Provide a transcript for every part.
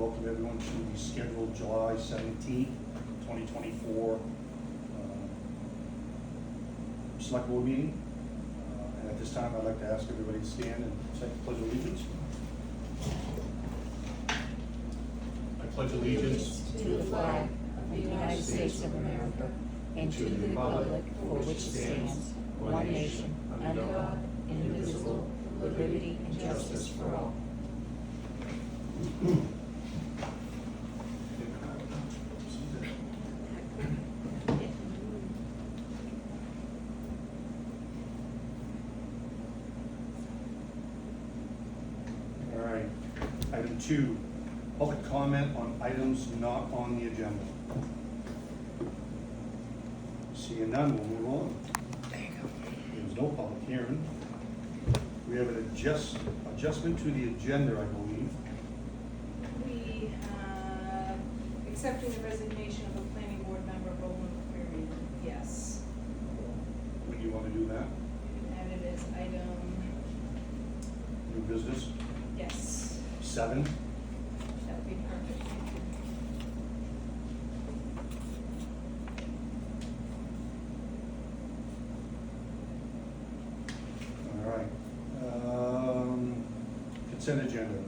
welcome everyone to the scheduled July 17th, 2024 Select Board Meeting. And at this time, I'd like to ask everybody to stand and say the Pledge of Allegiance. I pledge allegiance to the flag of the United States of America and to the republic for which it stands, one nation, under God, indivisible, with liberty and justice for all. All right. Item 2, public comment on items not on the agenda. Seeing none, we'll move on. There's no public hearing. We have an adjustment to the agenda, I believe. We have accepting the resignation of a planning board member, Roland Query, yes. Would you want to do that? And it is item, New business? yes, 7. that would be perfect. All right. Consent agenda.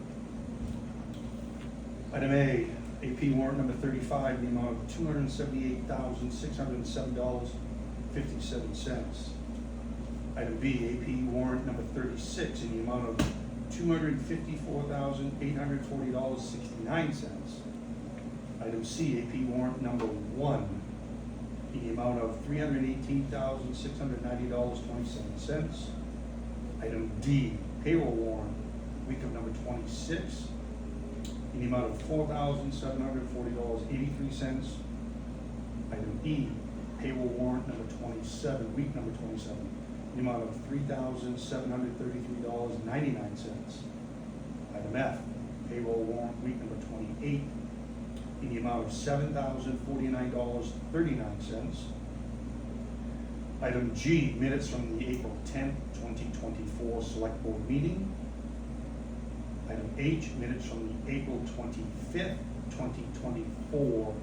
Item A, AP warrant number 35, the amount of $278,607.57. Item B, AP warrant number 36, in the amount of $254,840.69. Item C, AP warrant number 1, in the amount of $318,690.27. Item D, payroll warrant, week of number 26, in the amount of $4,740.83. Item E, payroll warrant number 27, week number 27, in the amount of $3,733.99. Item F, payroll warrant, week number 28, in the amount of $7,049.39. Item G, minutes from the April 10th, 2024 Select Board Meeting. Item H, minutes from the April 25th, 2024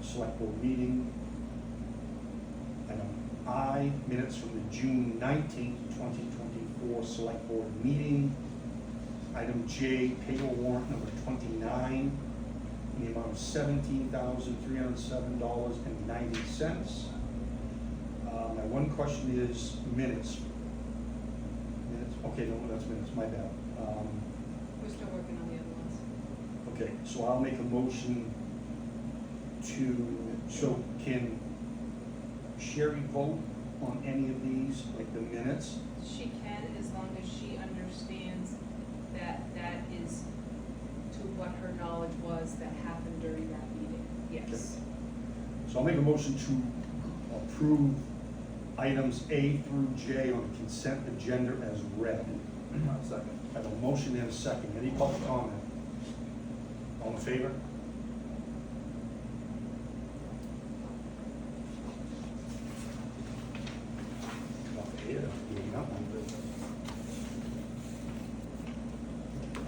Select Board Meeting. Item I, minutes from the June 19th, 2024 Select Board Meeting. Item J, payroll warrant number 29, in the amount of $17,307.90. My one question is minutes. Minutes, okay, no, that's minutes, my bad. We're still working on the other ones. Okay, so I'll make a motion so can Sherry vote on any of these, like the minutes? She can, as long as she understands that that is to what her knowledge was that happened during that meeting, yes. So I'll make a motion to approve items A through J on the consent agenda as read. Second. I have a motion and a second. Any public comment? All in favor?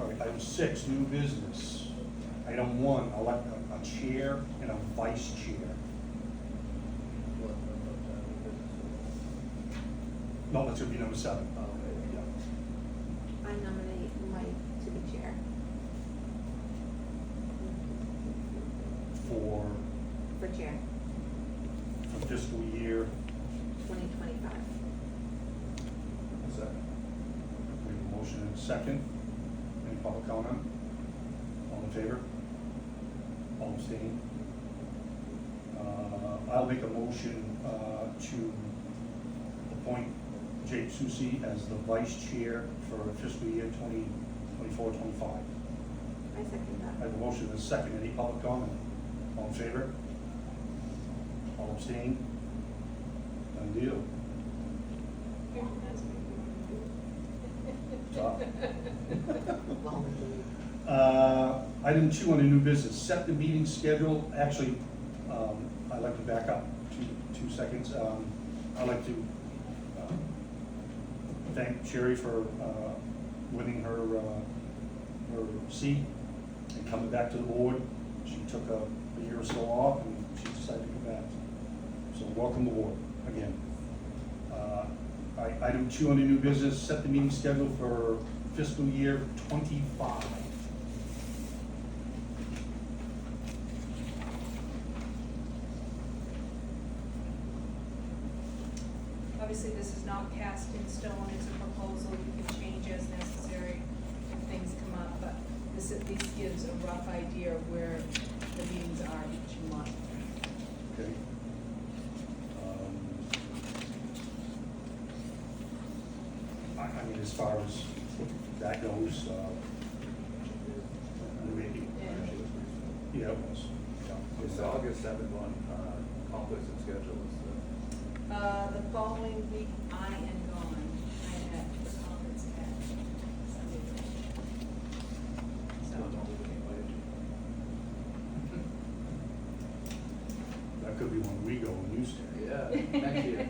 All right, item 6, new business. Item 1, elect a chair and a vice chair. No, that's gonna be number 7. Yeah. I nominate Mike to be chair. For chair, fiscal year. 2025. Second. We have a motion and a second. Any public comment? All in favor? All abstaining? I'll make a motion to appoint Jake Susi as the vice chair for fiscal year 2024-25. I second I that. have a motion and a second. Any public comment? All in favor? All abstaining? Done deal. Tough. Item 2 on the new business, set the meeting schedule. Actually, I'd like to back up 2 seconds. I'd like to thank Sherry for winning her seat and coming back to the board. She took a year or so off, and she decided to come back. So welcome aboard again. Item 2 under new business, set the meeting schedule for fiscal year 25. Obviously, this is not cast in stone, it's a proposal, we can change as necessary if things come up, but this at least gives a rough idea of where the meetings are each month. Okay. I mean, as far as that goes, maybe, yeah, it was. Yeah. It's the August 7th one, conflicts of schedule is The following week, I am gone, I had the conference at Sunday. the, not only we invited you. That could be when we go and you stay. Yeah, next year.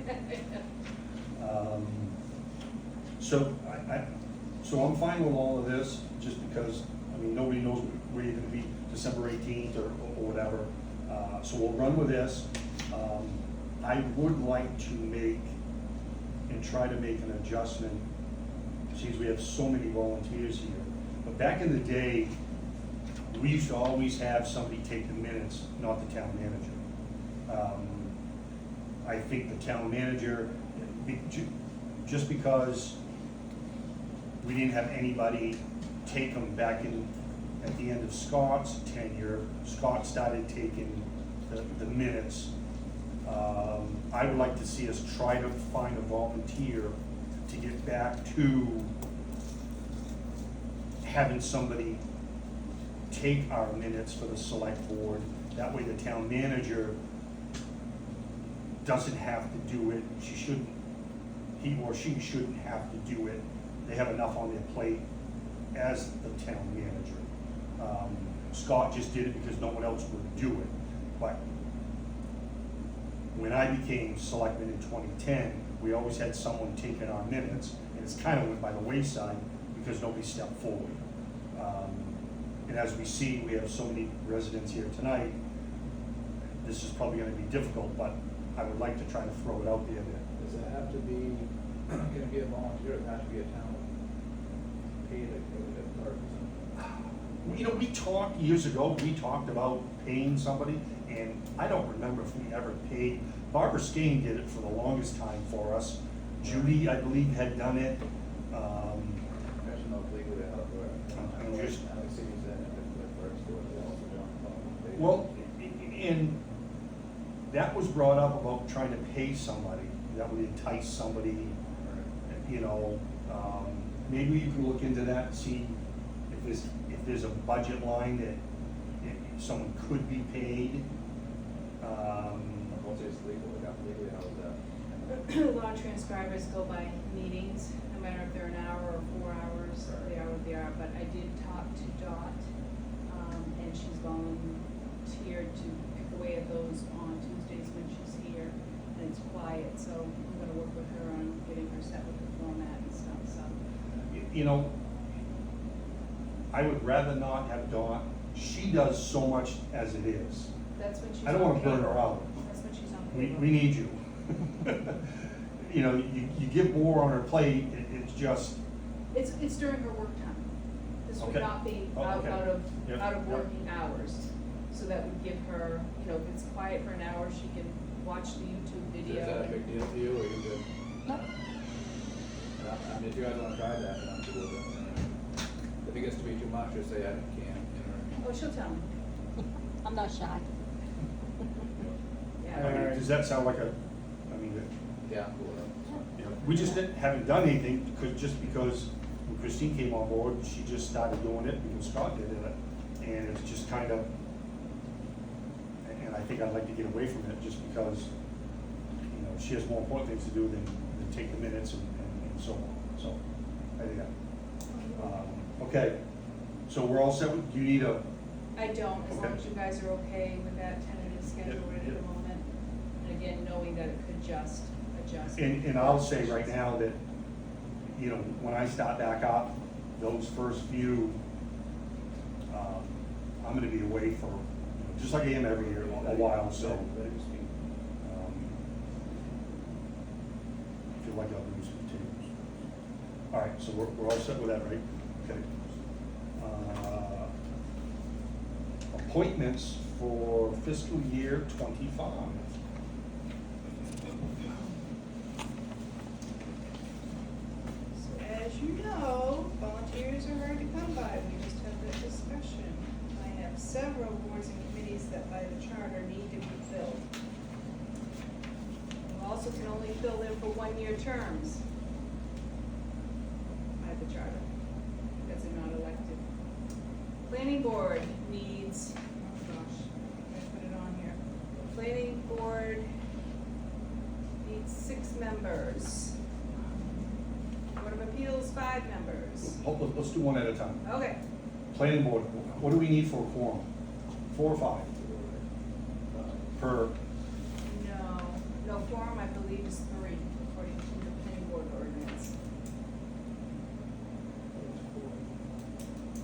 So I'm fine with all of this, just because, I mean, nobody knows where you're gonna be December 18th or whatever. So we'll run with this. I would like to make, and try to make an adjustment, since we have so many volunteers here. But back in the day, we used to always have somebody take the minutes, not the town manager. I think the town manager, just because we didn't have anybody take them back in, at the end of Scott's tenure, Scott started taking the minutes. I would like to see us try to find a volunteer to get back to having somebody take our minutes for the select board. That way the town manager doesn't have to do it. She shouldn't, he or she shouldn't have to do it. They have enough on their plate as the town manager. Scott just did it because no one else would do it. But when I became selectman in 2010, we always had someone taking our minutes, and it's kind of went by the wayside because nobody stepped forward. And as we see, we have so many residents here tonight, this is probably gonna be difficult, but I would like to try to throw it out there that Does it have to be, gonna be a volunteer, it has to be a town paid person? you know, we talked years ago, we talked about paying somebody, and I don't remember if we ever paid. Barbara Skane did it for the longest time for us. Judy, I believe, had done it. I should know if legally how it works. I'm just- I know cities that have it first, or they also don't. Well, and that was brought up about trying to pay somebody, that would entice somebody, you know. Maybe you can look into that and see if there's a budget line that someone could be paid. Once it's legal, legally, how is that? Law transcribers go by meetings, no matter if they're an hour or 4 hours, they are what they are, but I did talk to Dot, and she's volunteered to pick away at those on Tuesdays when she's here, and it's quiet, so I'm gonna work with her on getting her set with the format and stuff, so. You know, I would rather not have Dawn, she does so much as it is. That's when she's I don't wanna on burn her payroll. out. That's when she's on We payroll. need you. You know, you give more on her plate, it's just, It's during her work time. This would Okay. not be Oh, out okay. of Yep, out of yep. working hours. So that would give her, you know, if it's quiet for an hour, she can watch the YouTube video. Is that a big deal for you, or you good? No. I mean, if you guys wanna try that, then I'm cool with it. If it gets to be too much, just say I can't, you Oh, she'll tell me. I'm not shy. I Yeah. mean, does that sound like I mean, know. Yeah, cool with it. you know, we just haven't done anything, because when Christine came on board, she just started doing it because Scott did it. And it's just kind of, and I think I'd like to get away from it just because, you know, she has more important things to do than take the minutes and so on. So, I think that. Okay, so we're all set with, do you need a, I don't, as long Okay. as you guys are okay with that tentative schedule Yep, right at yep. the moment. And again, knowing that it could just adjust. and I'll say right now that, you know, when I start back up, those first few, away for, just like I am every year, a while, so. I feel like I'll lose some tables. All right, so we're all set with that, right? Okay. Appointments for fiscal year 25. So as you know, volunteers are hard to come by, we just had that discussion. I have several boards and committees that by the charter need to be filled. You also can only fill them for 1-year terms by the charter, because they're not elected. Planning board needs, oh gosh, I put it on here. The planning board needs 6 members. Board of Appeals, 5 members. Let's do one at a time. Okay, Planning board, what do we need for a quorum? 4 or 5? Per, no quorum, I believe is 3, according to the planning board ordinance.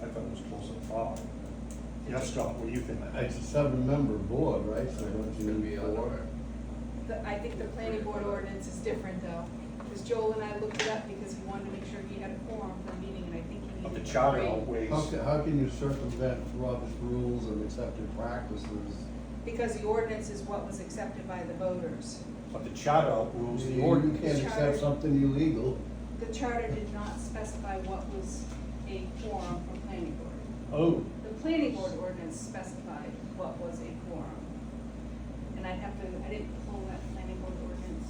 I thought it was closer to 5. Yes, Scott, what do you think? It's a 7-member board, right? So don't It's you gonna need be 4? I think the planning board ordinance is different though, because Joel and I looked it up because he wanted to make sure he had a quorum for a meeting, and I think he But needed the charter 3. outweighs. How can you circumvent Robert's rules and accepted practices? Because the ordinance is what was accepted by the voters. But the charter outrules the You ordinance. can't Charter. accept something illegal. The charter did not specify what was a quorum for planning board. Oh, The planning board ordinance specified what was a quorum. And I didn't pull that planning board ordinance.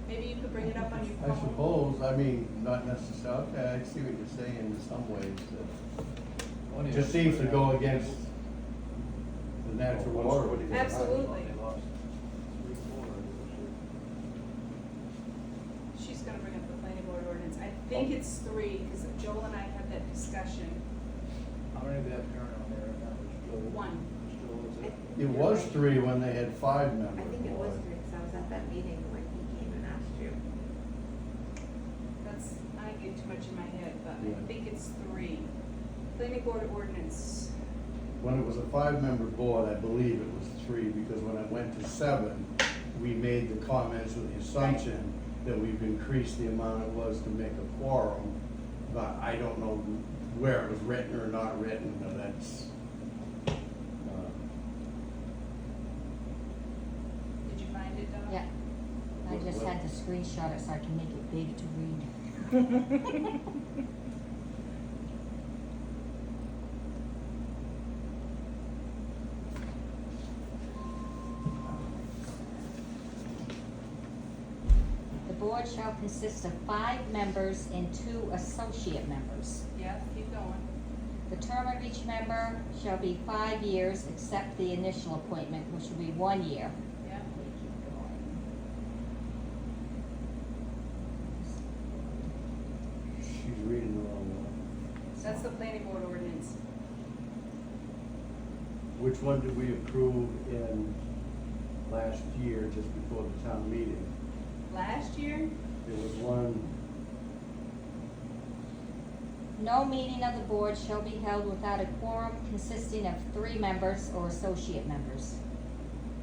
Maybe you could bring it up on your phone. I suppose, I mean, not necessarily, okay, I see what you're saying in some ways. It just seems to go against the natural order. Absolutely. She's gonna bring up the planning board ordinance. I think it's 3, because Joel and I had that discussion. How many do they have current on there right now? There's Joel. 1. There's Joel, is it? It was 3 when they had 5-member I think it was board. 3, because I was at that meeting when he came and asked you. I get too much in my head, but I Yeah. think it's 3. Planning board ordinance, When it was a 5-member board, I believe it was 3, because when it went to 7, we made the comments with the assumption that we've increased the amount it was to make a quorum, but I don't know where it was written or not written, but that's, did you find it, Donna? Yeah, I What- just what? had to screenshot it so I can make it big to read. The board shall consist of 5 members and 2 associate members. Yeah, keep going. The term of each member shall be 5 years, except the initial appointment, which will be 1 year. Yeah. she's reading the wrong one. That's the planning board ordinance. Which one did we approve in last year, just before the town meeting? Last year, There was one, No meeting of the board shall be held without a quorum consisting of 3 members or associate members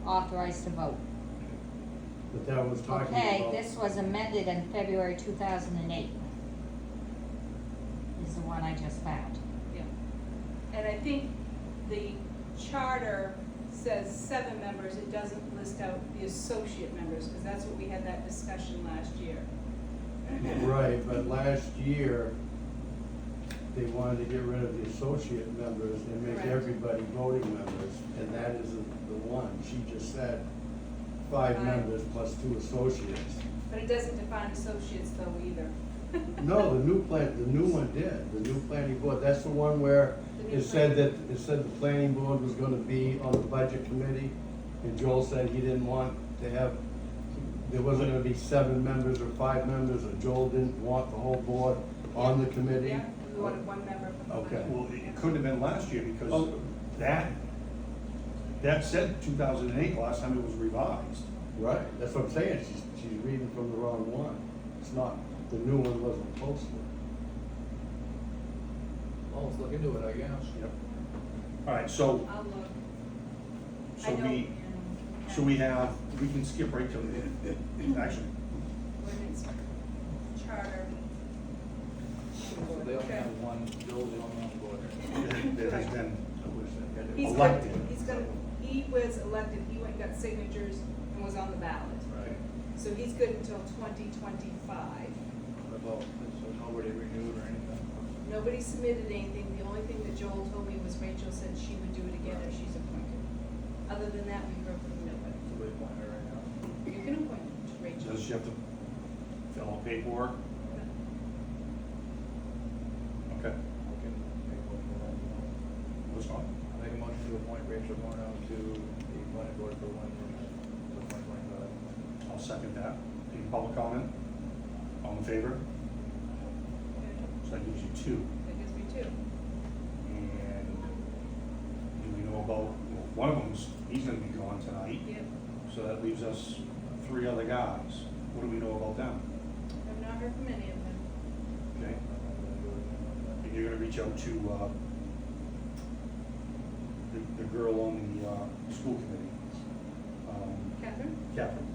authorized to vote. but that was talking about. Okay, this was amended in February 2008. Is the one I just found. yeah. And I think the charter says 7 members, it doesn't list out the associate members, because that's what we had that discussion last year. Right, but last year, they wanted to get rid of the associate members and make Correct. everybody voting members, and that isn't the one. She just said 5 Right. members plus 2 associates. But it doesn't define associates though either. No, the new one did, the new planning board, that's the one where The new it said the planning board was gonna be on the budget committee, and Joel said he didn't want to have, there wasn't gonna be 7 members or 5 members, or Joel didn't want the whole board on the committee. Yeah, we wanted 1 member for the Okay. budget. well, it couldn't have been last year because Oh. that said 2008, last time it was revised. Right, that's what I'm saying, she's reading from the wrong one. It's not, the new one wasn't posted. Well, let's look into it, I guess. Yep. All right, so, I'll look. I so don't, we, so we have, we can skip right to, actually, Ordinance, charter. So they only have one, Joel's the only one on board. there has been, I wish I had it. He's Elected. he was elected, he went and got signatures and was on the ballot. Right. So he's good until 2025. What about, so nobody renewed or anything? Nobody submitted anything, the only thing that Joel told me was Rachel said she would do it again if she's appointed. Other than that, we heard from nobody. So they appoint her right now. You can appoint Rachel. does she have to fill out paperwork? Okay, I can make a motion for that. what's on? I'll make a motion to appoint Rachel Morno to the planning board for 1 year, until 2025. I'll second that. Any public comment? All in favor? So that gives you two. That gives me two. And do we know about, well, one of them's, he's gonna be gone tonight, Yep, so that leaves us 3 other guys. What do we know about them? I've not heard from any of them. Okay? And you're gonna reach out to, the girl on the, school committee, Catherine, Catherine.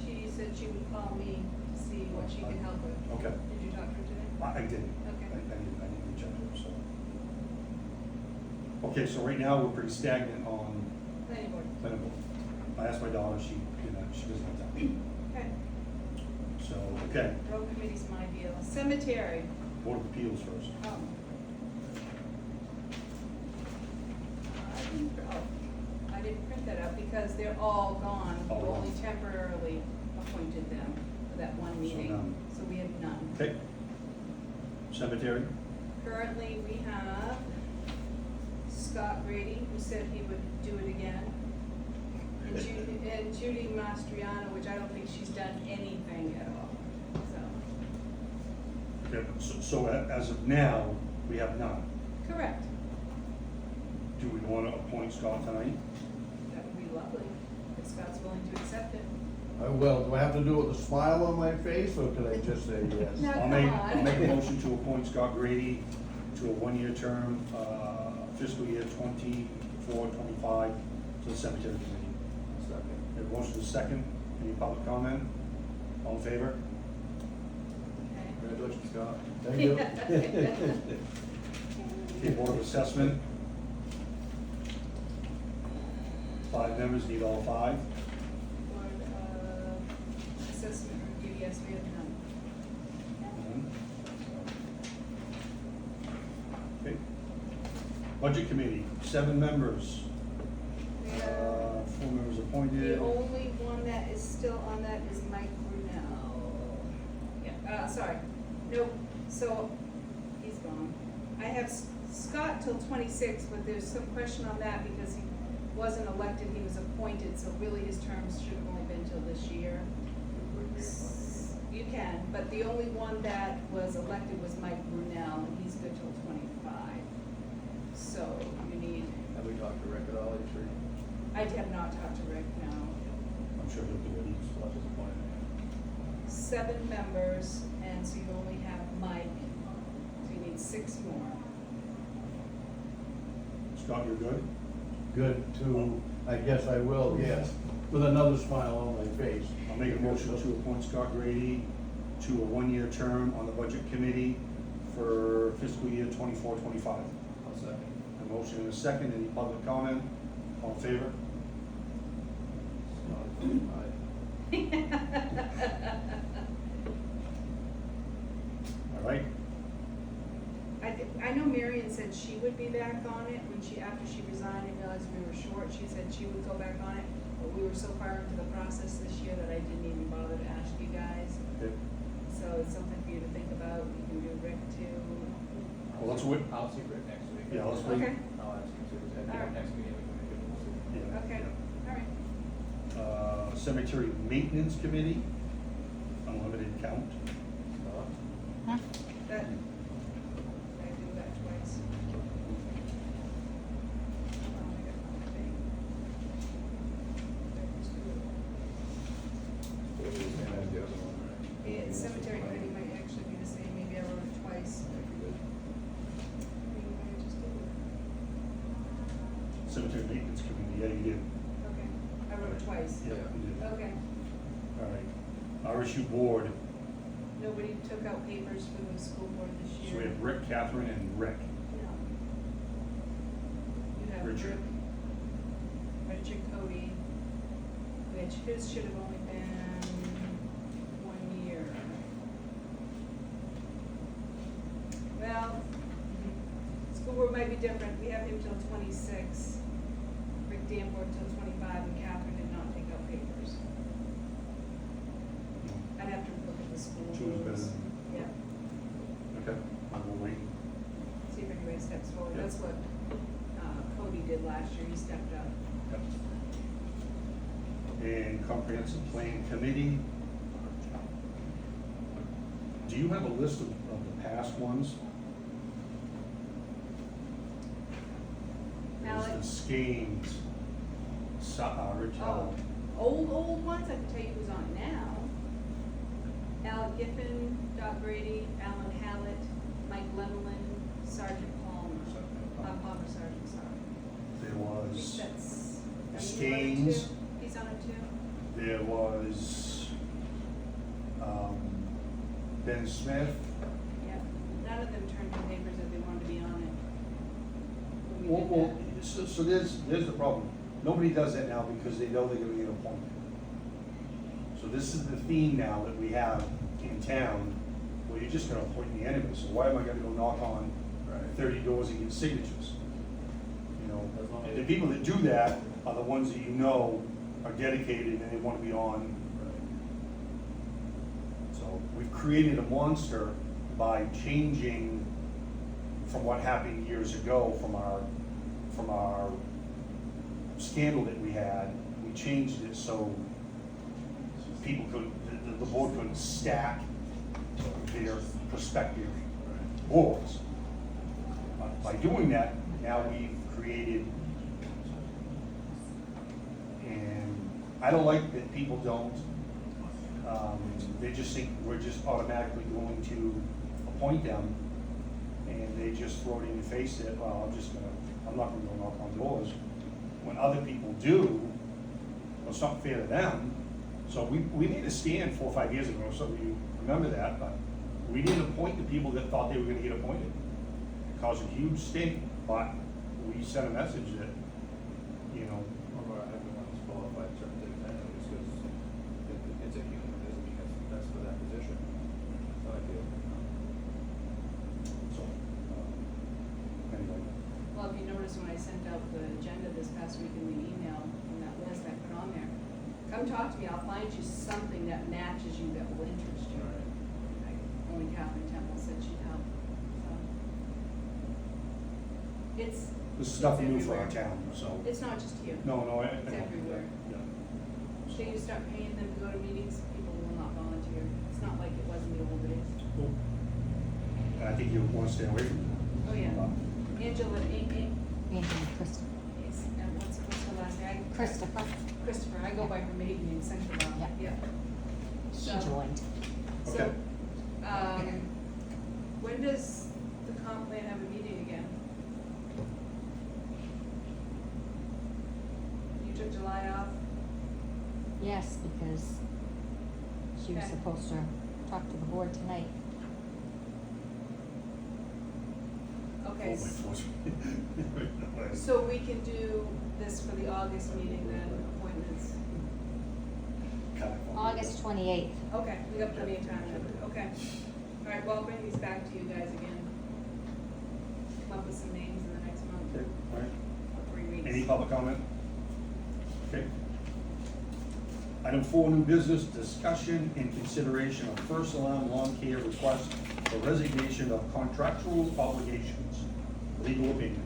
she said she would call me to see what she could help with. Okay. Did you talk to her today? I didn't. Okay. I didn't reach out to her, so. Okay, so right now, we're pretty stagnant on Planning board. planning board. I asked my daughter, she doesn't have time. Okay, So, okay, road committee's my deal. Cemetery, Board of Appeals first. I didn't print that out because they're all gone. All We gone. only temporarily appointed them for that one meeting. none. So we have none. Okay. Cemetery, Currently, we have Scott Grady, who said he would do it again. And Judy Mastriano, which I don't think she's done anything at all, so. okay, so as of now, we have none. Correct. Do we want to appoint Scott tonight? That would be lovely, if Scott's willing to accept it. I will. Do I have to do it with a smile on my face, or can I just say yes? No. I'll make a motion to appoint Scott Grady to a 1-year term, fiscal year 24, 25, to the cemetery committee. Second. We have a motion to second. Any public comment? All in favor? Okay. Congratulations, Scott. Thank you. Okay, Board of Assessment. 5 members, need all 5. Board of Assessment Review, yes, we have none. None. Okay. Budget Committee, 7 members. We have 4 members appointed. The only one that is still on that is Mike Brunel. Yeah, sorry, nope, so, he's gone. I have Scott till 26, but there's some question on that because he wasn't elected, he was appointed, so really his terms should have only been till this year. You can, but the only one that was elected was Mike Brunel, and he's good till 25. So, you need, Have we talked to Rick at all? You sure? I have not talked to Rick, no. I'm sure he'll do it. He's still disappointed. 7 members, and so you only have Mike, so you need 6 more. Scott, you're good? Good to, I guess I will, yes, with another smile on my face. I'll make a motion to appoint Scott Grady to a 1-year term on the Budget Committee for fiscal year 24, 25. I'll second. A motion and a second. Any public comment? All in favor? Aye. All right. I know Marion said she would be back on it when after she resigned and realized we were short, she said she would go back on it. But we were so far into the process this year that I didn't even bother to ask you guys. Okay. So it's something for you to think about. You can do Rick too. Well, let's wait. I'll see Rick next week. Yeah, let's wait. Okay, I'll ask him to, at All right. the next meeting, we can make a decision. Yeah, okay, yeah. all right. Cemetery Maintenance Committee, unlimited count. Scott? That, I do that twice. What was the name of the other one, right? Yeah, cemetery committee might actually be the same, maybe I wrote it twice. Thank you, good. Maybe I just did it. Cemetery Maintenance Committee, yeah, you did. Okay, I wrote it twice. Yeah, you did. Okay, All right. RSU Board, nobody took out papers for the school board this year? so we have Rick, Catherine, and Rick. No. You have Richard. Richard Cody, which his should have only been 1 year. Well, school board might be different, we have him till 26, Rick Danforth till 25, and Catherine did not take out papers. I'd have to look at the school She was rules. better Yeah, Okay, I will wait. see if anybody steps forward, Yeah. that's what Cody did last year, he stepped up. Yep. And Comprehensive Plan Committee. Do you have a list of the past ones? There's the Alex? Skanes, Rich, Oh, old ones, I can tell you who's on now. Al Giffen, Doc Grady, Alan Hallett, Mike Lemelin, Sergeant Palmer. Palmer Sergeant, sorry. there I think was that's. the are you on it Skanes. too? He's on it too? There was, Ben Smith. Yeah, none of them turned in papers if they wanted to be on it. When we did Well, that. so there's the problem. Nobody does that now because they know they're gonna get appointed. So this is the theme now that we have in town, where you're just gonna appoint the enemy. So why am I gonna go knock on Right. 30 doors and get signatures? You know, As long as- the people that do that are the ones that you know are dedicated and they wanna be on. So we've created a monster by changing from what happened years ago from our scandal that we had. We changed it so people could, the board could stack their prospective boards. By doing that, now we've created, and I don't like that people don't, they just think we're just automatically going to appoint them, and they just throw it in your face that, well, I'm not gonna go knock on doors. When other people do, well, it's not fair to them. So we made a stand 4 or 5 years ago, some of you remember that, but we didn't appoint the people that thought they were gonna get appointed. It caused a huge stink, but we sent a message that, you know, Or everyone's qualified certain things anyways, because it's a human, it doesn't mean that's for that position. So I feel. so, anyway. Well, if you notice when I sent out the agenda this past week in the email, from that list I put on there, come talk to me, I'll find you something that matches you, that will interest you. Only Catherine Temple said she'd help, so. It's. This is nothing new it's for our everywhere. town, so. It's not just here. No, I. It's everywhere. Yeah. So you start paying them to go to meetings, people will not volunteer. It's not like it was in the old days. Cool. And I think you want to stay away from that. Oh, yeah. Uh, Angela, Anthony Christopher. and what's her last name? Christopher. Christopher, I go by her maiden name, Central Law. Yeah. She So- joined. So, Okay. when does the comp plan have a meeting again? You took July off? Yes, because she was Okay. supposed to talk to the board tonight. Okay, Hold my force. so we can do this for the August meeting then, appointments? Cut it off. August 28th. Okay, we got plenty of time then, okay. All right, well, I'll bring these back to you guys again. Come up with some names in the next month, Okay, all right. or 3 weeks. Any public comment? Okay. Item 4, new business, discussion and consideration of first alarm lawn care request for resignation of contractual obligations. Legal opinion.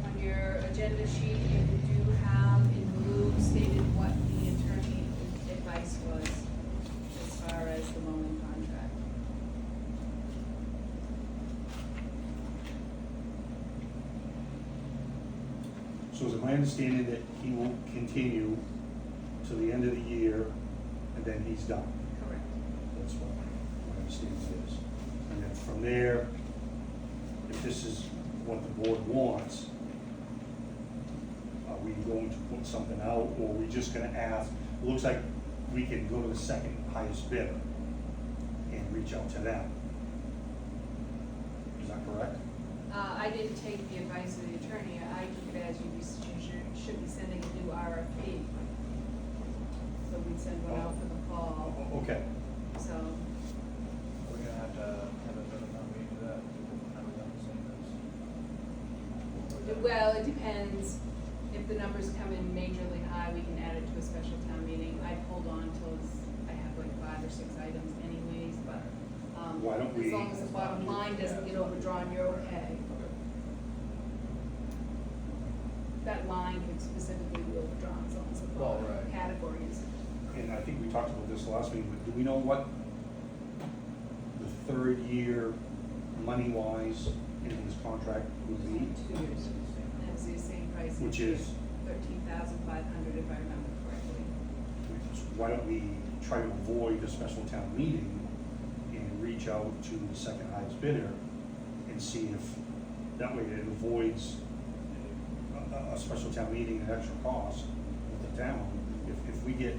On your agenda sheet, you do have in blue stated what the attorney advice was as far as the mowing contract. So is it my understanding that he will continue to the end of the year and then he's done? Correct. That's what my understanding is. And then from there, if this is what the board wants, Are we going to put something out, or are we just gonna ask, looks like we can go to the second highest bidder and reach out to them? Is that correct? I didn't take the advice of the attorney, I took it as should be sending a new RFP. So we'd send one out for the fall, Okay, so, We're gonna have a better time meeting to that, have it done the same as. well, it depends. If the numbers come in majorly high, we can add it to a special town meeting. I'd hold on till I have like 5 or 6 items anyways, but, Why don't as we- long as the bottom line doesn't get overdrawn, you're okay. Okay. That line could specifically be overdrawn, as long as the Well, bottom right. category is. and I think we talked about this last meeting, but do we know what the third year, money-wise, in this contract would be? 2 years. And it's the same price. Which each year, is? 13,500 if I remember correctly. Why don't we try to avoid the special town meeting and reach out to the second highest bidder and see if, that way it avoids a special town meeting and extra cost with the town. If we get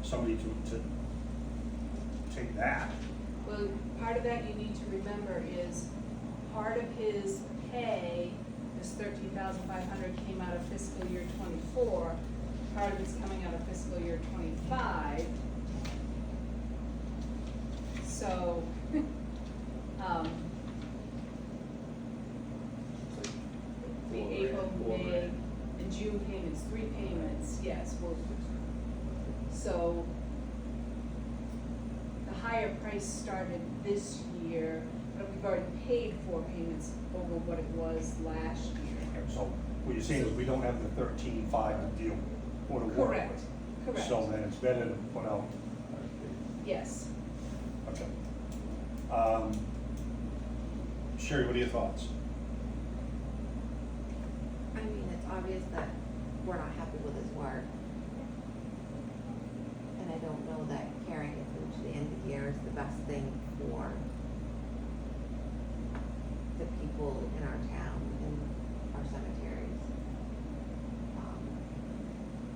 somebody to take that, Well, part of that you need to remember is, part of his pay, this 13,500 came out of fiscal year 24, part of it's coming out of fiscal year 25. So, the April, May, and June payments, 3 payments, yes, well, so, the higher price started this year, but we've already paid 4 payments over what it was last year. so what you're saying is we don't have the 13.5 to deal or to work with. Correct, correct. So then it's better to put out, Yes. okay. Sherry, what are your thoughts? I mean, it's obvious that we're not happy with his work. And I don't know that carrying it through to the end of the year is the best thing for the people in our town and our cemeteries.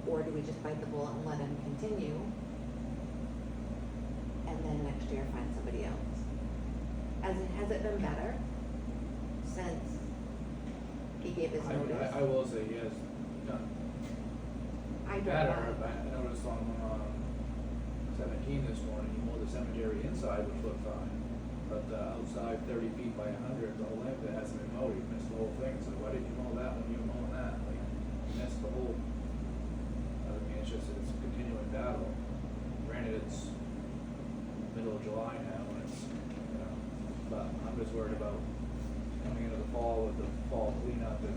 Or do we just bite the bullet and let him continue? And then next year find somebody else? Has it been better since he gave his notice? I will say, he has done I don't better. know. I noticed on 17 this morning, he mowed the cemetery inside, which looked fine. But outside, 30 feet by 100, the whole length, it hasn't been mowed. He missed the whole thing. So why didn't you mow that when you were mowing that? Like, you missed the whole. I mean, it's just, it's a continuing battle. Granted, it's middle of July now, and it's, but I'm just worried about coming into the fall with the fall cleanup, and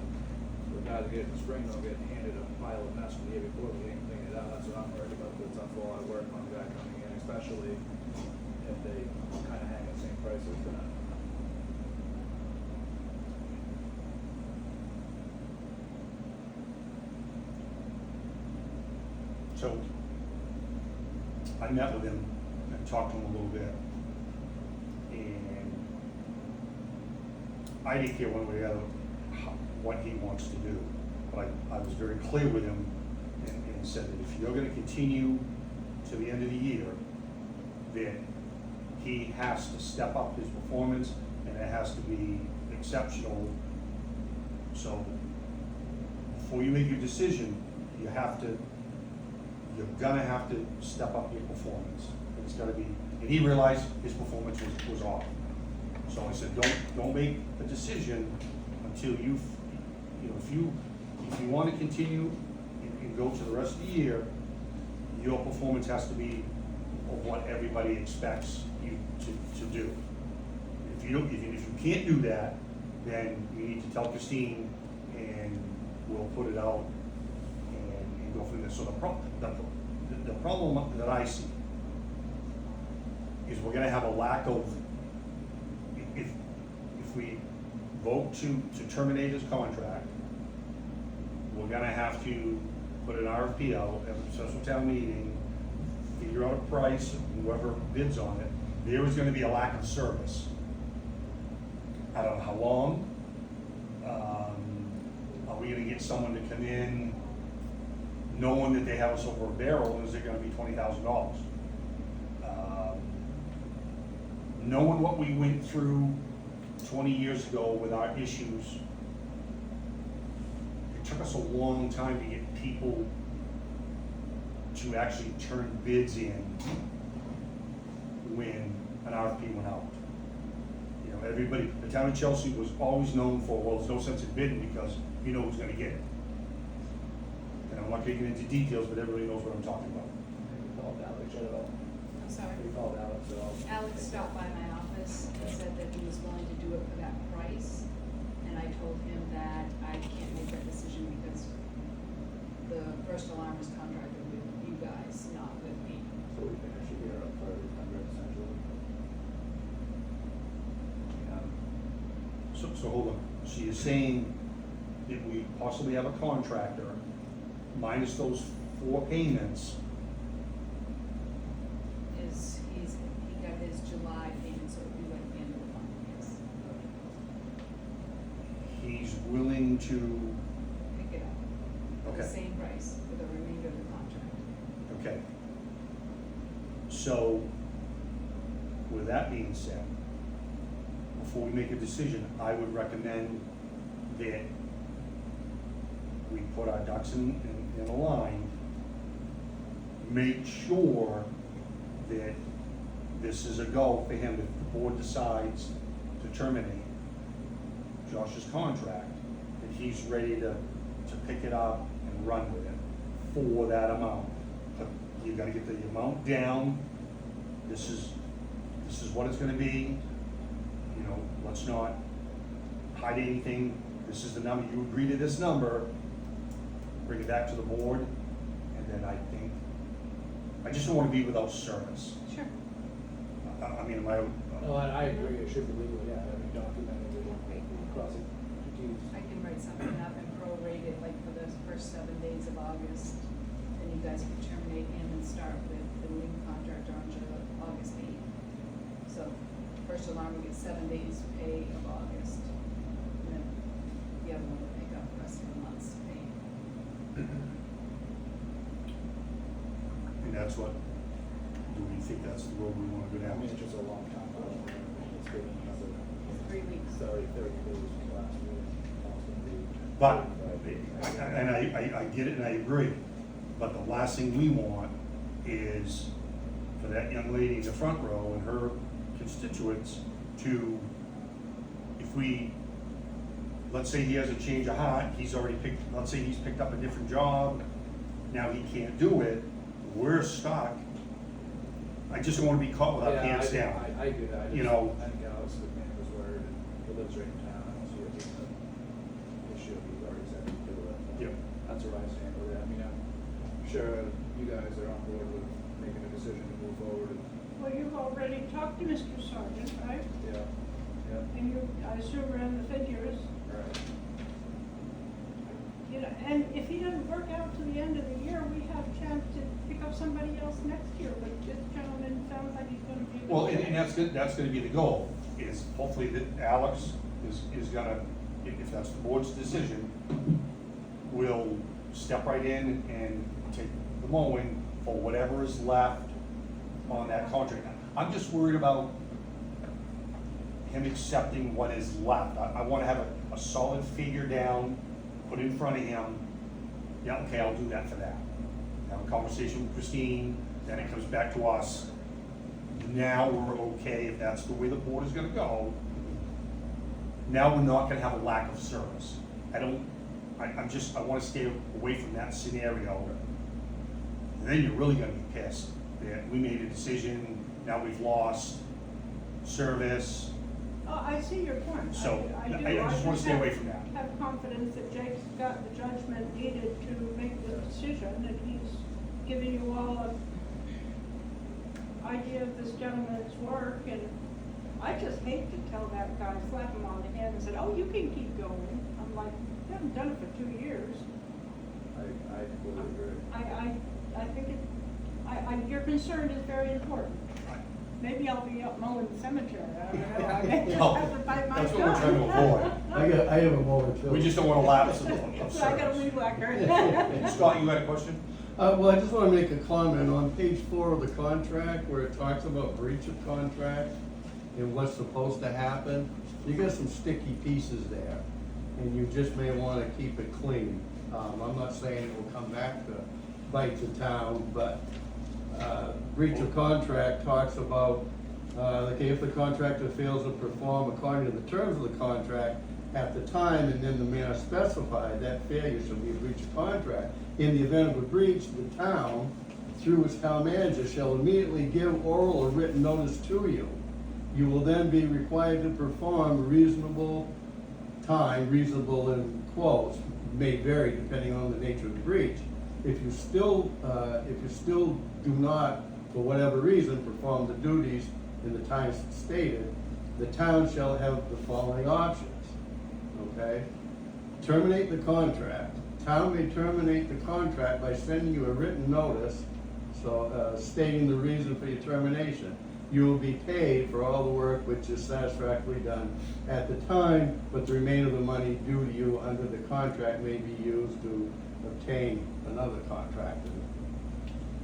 the guys that get it in the spring don't get handed a pile of mess from the year before, we didn't clean it out. That's what I'm worried about, because that's a lot of work on the guy coming in, especially if they kind of hang at the same prices for that. So I met with him and talked to him a little bit. And I didn't care one way or the other what he wants to do. But I was very clear with him and said that if you're gonna continue to the end of the year, then he has to step up his performance and it has to be exceptional. So before you make your decision, you're gonna have to step up your performance. It's gotta be, and he realized his performance was off. So I said, don't make a decision until if you wanna continue and go to the rest of the year, your performance has to be of what everybody expects you to do. If you can't do that, then you need to tell Christine and we'll put it out and go from there. So the problem that I see is we're gonna have a lack of, if we vote to terminate his contract, we're gonna have to put an RFP out, have a special town meeting, figure out a price, whoever bids on it. There is gonna be a lack of service. I don't know how long. Are we gonna get someone to come in knowing that they have us over a barrel, is it gonna be $20,000? Knowing what we went through 20 years ago with our issues, it took us a long time to get people to actually turn bids in when an RFP went out. You know, everybody, the town of Chelsea was always known for, well, there's no sense in bidding because you know who's gonna get it. And I'm not getting into details, but everybody knows what I'm talking about. We called Alex at all. I'm sorry. We called Alex at all. Alex stopped by my office and said that he was willing to do it for that price. And I told him that I can't make that decision because the first alarm is contracted with you guys, not with me. So we can actually get our 500 essentially. Yeah. So hold on, so you're saying that we possibly have a contractor minus those 4 payments, He got his July payment, so it'll be like the end of the month, yes. he's willing to, Pick it up. Okay. The same price for the remainder of the contract. okay. So, with that being said, before we make a decision, I would recommend that we put our ducks in a line, make sure that this is a go for him if the board decides to terminate Josh's contract, that he's ready to pick it up and run with it for that amount. But you gotta get the amount down, this is what it's gonna be, you know, let's not hide anything, this is the number, you agree to this number, bring it back to the board, and then I just don't wanna be without service. Sure. I mean, No, I agree, it should be legal, yeah, I mean, documented, crossing T's. I can write something up and prorate it like for the first 7 days of August. Then you guys can terminate him and start with the new contractor on August 8th. So first alarm will get 7 days pay of August. And then the other one will pick up the rest of the month's pay. and that's what, do we think that's the road we wanna go I down? mean, it's just a long time, I don't know, it's been another 3 weeks. 30 days from the last meeting. But, and I get it and I agree, but the last thing we want is for that young lady in the front row and her constituents to, if we, let's say he has a change of heart, he's already picked, let's say he's picked up a different job, now he can't do it, we're stuck. I just don't wanna be caught with our pants down. I do that. You know. I think Alex is man of his word, and he lives right in town, I don't see it being an issue, he's already said he'd do it. Yep. That's where I stand with it, I mean, I'm sure you guys are on board with making a decision to move forward, and, Well, you've already talked to Mr. Sargent, right? yeah, And you, I assume, ran the figures. right. You know, and if he doesn't work out to the end of the year, we have a chance to pick up somebody else next year, but this gentleman sounds like he's gonna be. a good Well, and fit. that's gonna be the goal, is hopefully that Alex is gonna, if that's the board's decision, will step right in and take the mowing for whatever is left on that contract. I'm just worried about him accepting what is left. I wanna have a solid figure down, put in front of him, yeah, okay, I'll do that for that. Have a conversation with Christine, then it comes back to us. Now we're okay if that's the way the board is gonna go. Now we're not gonna have a lack of service. I wanna stay away from that scenario. And then you're really gonna be pissed that we made a decision, now we've lost service. Oh, I see your point. So, I do. I just wanna stay away from that. Have confidence that Jake's got the judgment needed to make the decision, and he's giving you all a idea of this gentleman's work, and I just hate to tell that guy, slap him on the head and say, oh, you can keep going. I'm like, you haven't done it for 2 years. I completely agree. I think your concern is very important. Maybe I'll be up mowing the cemetery, I don't know. I may just No, have to bite my tongue. that's what we're trying to avoid. I have a mower too. We just don't wanna lapse of So I got a service. weed whacker. Scott, you had a question? Well, I just wanna make a comment on page 4 of the contract, where it talks about breach of contract and what's supposed to happen. You got some sticky pieces there, and you just may wanna keep it clean. I'm not saying it will come back to bite the town, but, breach of contract talks about, like if the contractor fails to perform according to the terms of the contract at the time and in the manner specified, that failure shall be a breach of contract. In the event of a breach, the town, through its town manager, shall immediately give oral or written notice to you. You will then be required to perform reasonable time, reasonable in quotes, may vary depending on the nature of the breach. If you still do not, for whatever reason, perform the duties in the times stated, the town shall have the following options, okay? Terminate the contract. Town may terminate the contract by sending you a written notice, so, stating the reason for your termination. You will be paid for all the work which is satisfactorily done at the time, but the remainder of the money due to you under the contract may be used to obtain another contractor.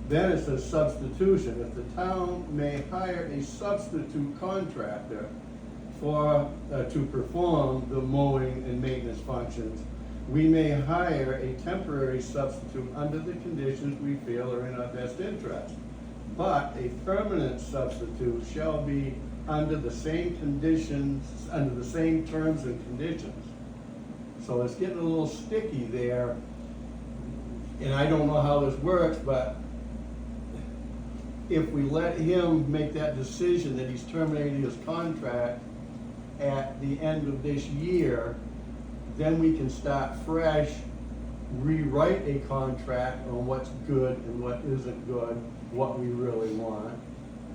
Then it says substitution. If the town may hire a substitute contractor for, to perform the mowing and maintenance functions, we may hire a temporary substitute under the conditions we feel are in our best interest. But a permanent substitute shall be under the same conditions, under the same terms and conditions. So it's getting a little sticky there, and I don't know how this works, but if we let him make that decision that he's terminating his contract at the end of this year, then we can start fresh, rewrite a contract on what's good and what isn't good, what we really want.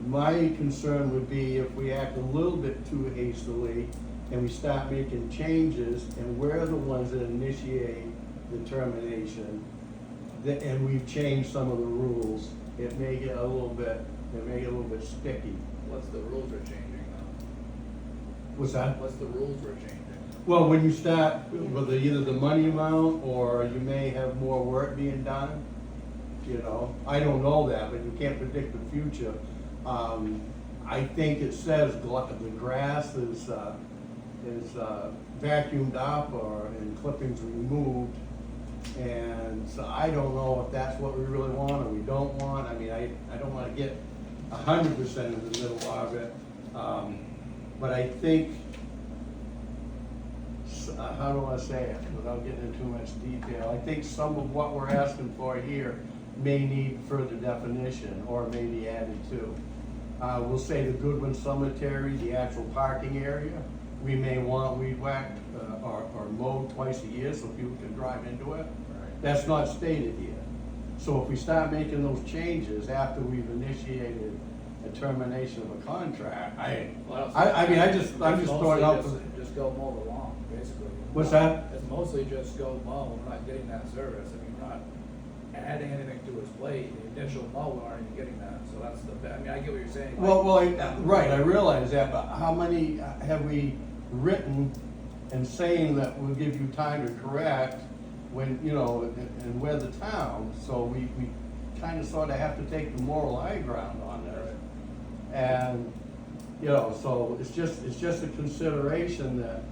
My concern would be if we act a little bit too hastily and we start making changes and we're the ones that initiate the termination, and we've changed some of the rules, it may get a little bit sticky. What's the rules we're changing now? What's that? What's the rules we're changing? Well, when you start with either the money amount or you may have more work being done, you know, I don't know that, but you can't predict the future. I think it says the grass is vacuumed up and clippings removed. And so I don't know if that's what we really want or we don't want. I mean, I don't wanna get 100% in the middle of it. But I think, how do I say it without getting into too much detail? I think some of what we're asking for here may need further definition or may be added to. We'll say the Goodwin Cemetery, the actual parking area, we may want weed whacked or mowed twice a year so people can drive into it. That's not stated here. So if we start making those changes after we've initiated a termination of a contract, I'm just throwing out. Just go mow the lawn, basically. What's that? It's mostly just go mow, we're not getting that service, I mean, we're not adding anything to his plate, the initial mow, we aren't even getting that, so that's I mean, I get what you're saying. Right, I realize that, but how many have we written and saying that we'll give you time to correct when, you know, and we're the town, so we kind of sort of have to take the moral high ground on this. And, you know, so it's just a consideration that,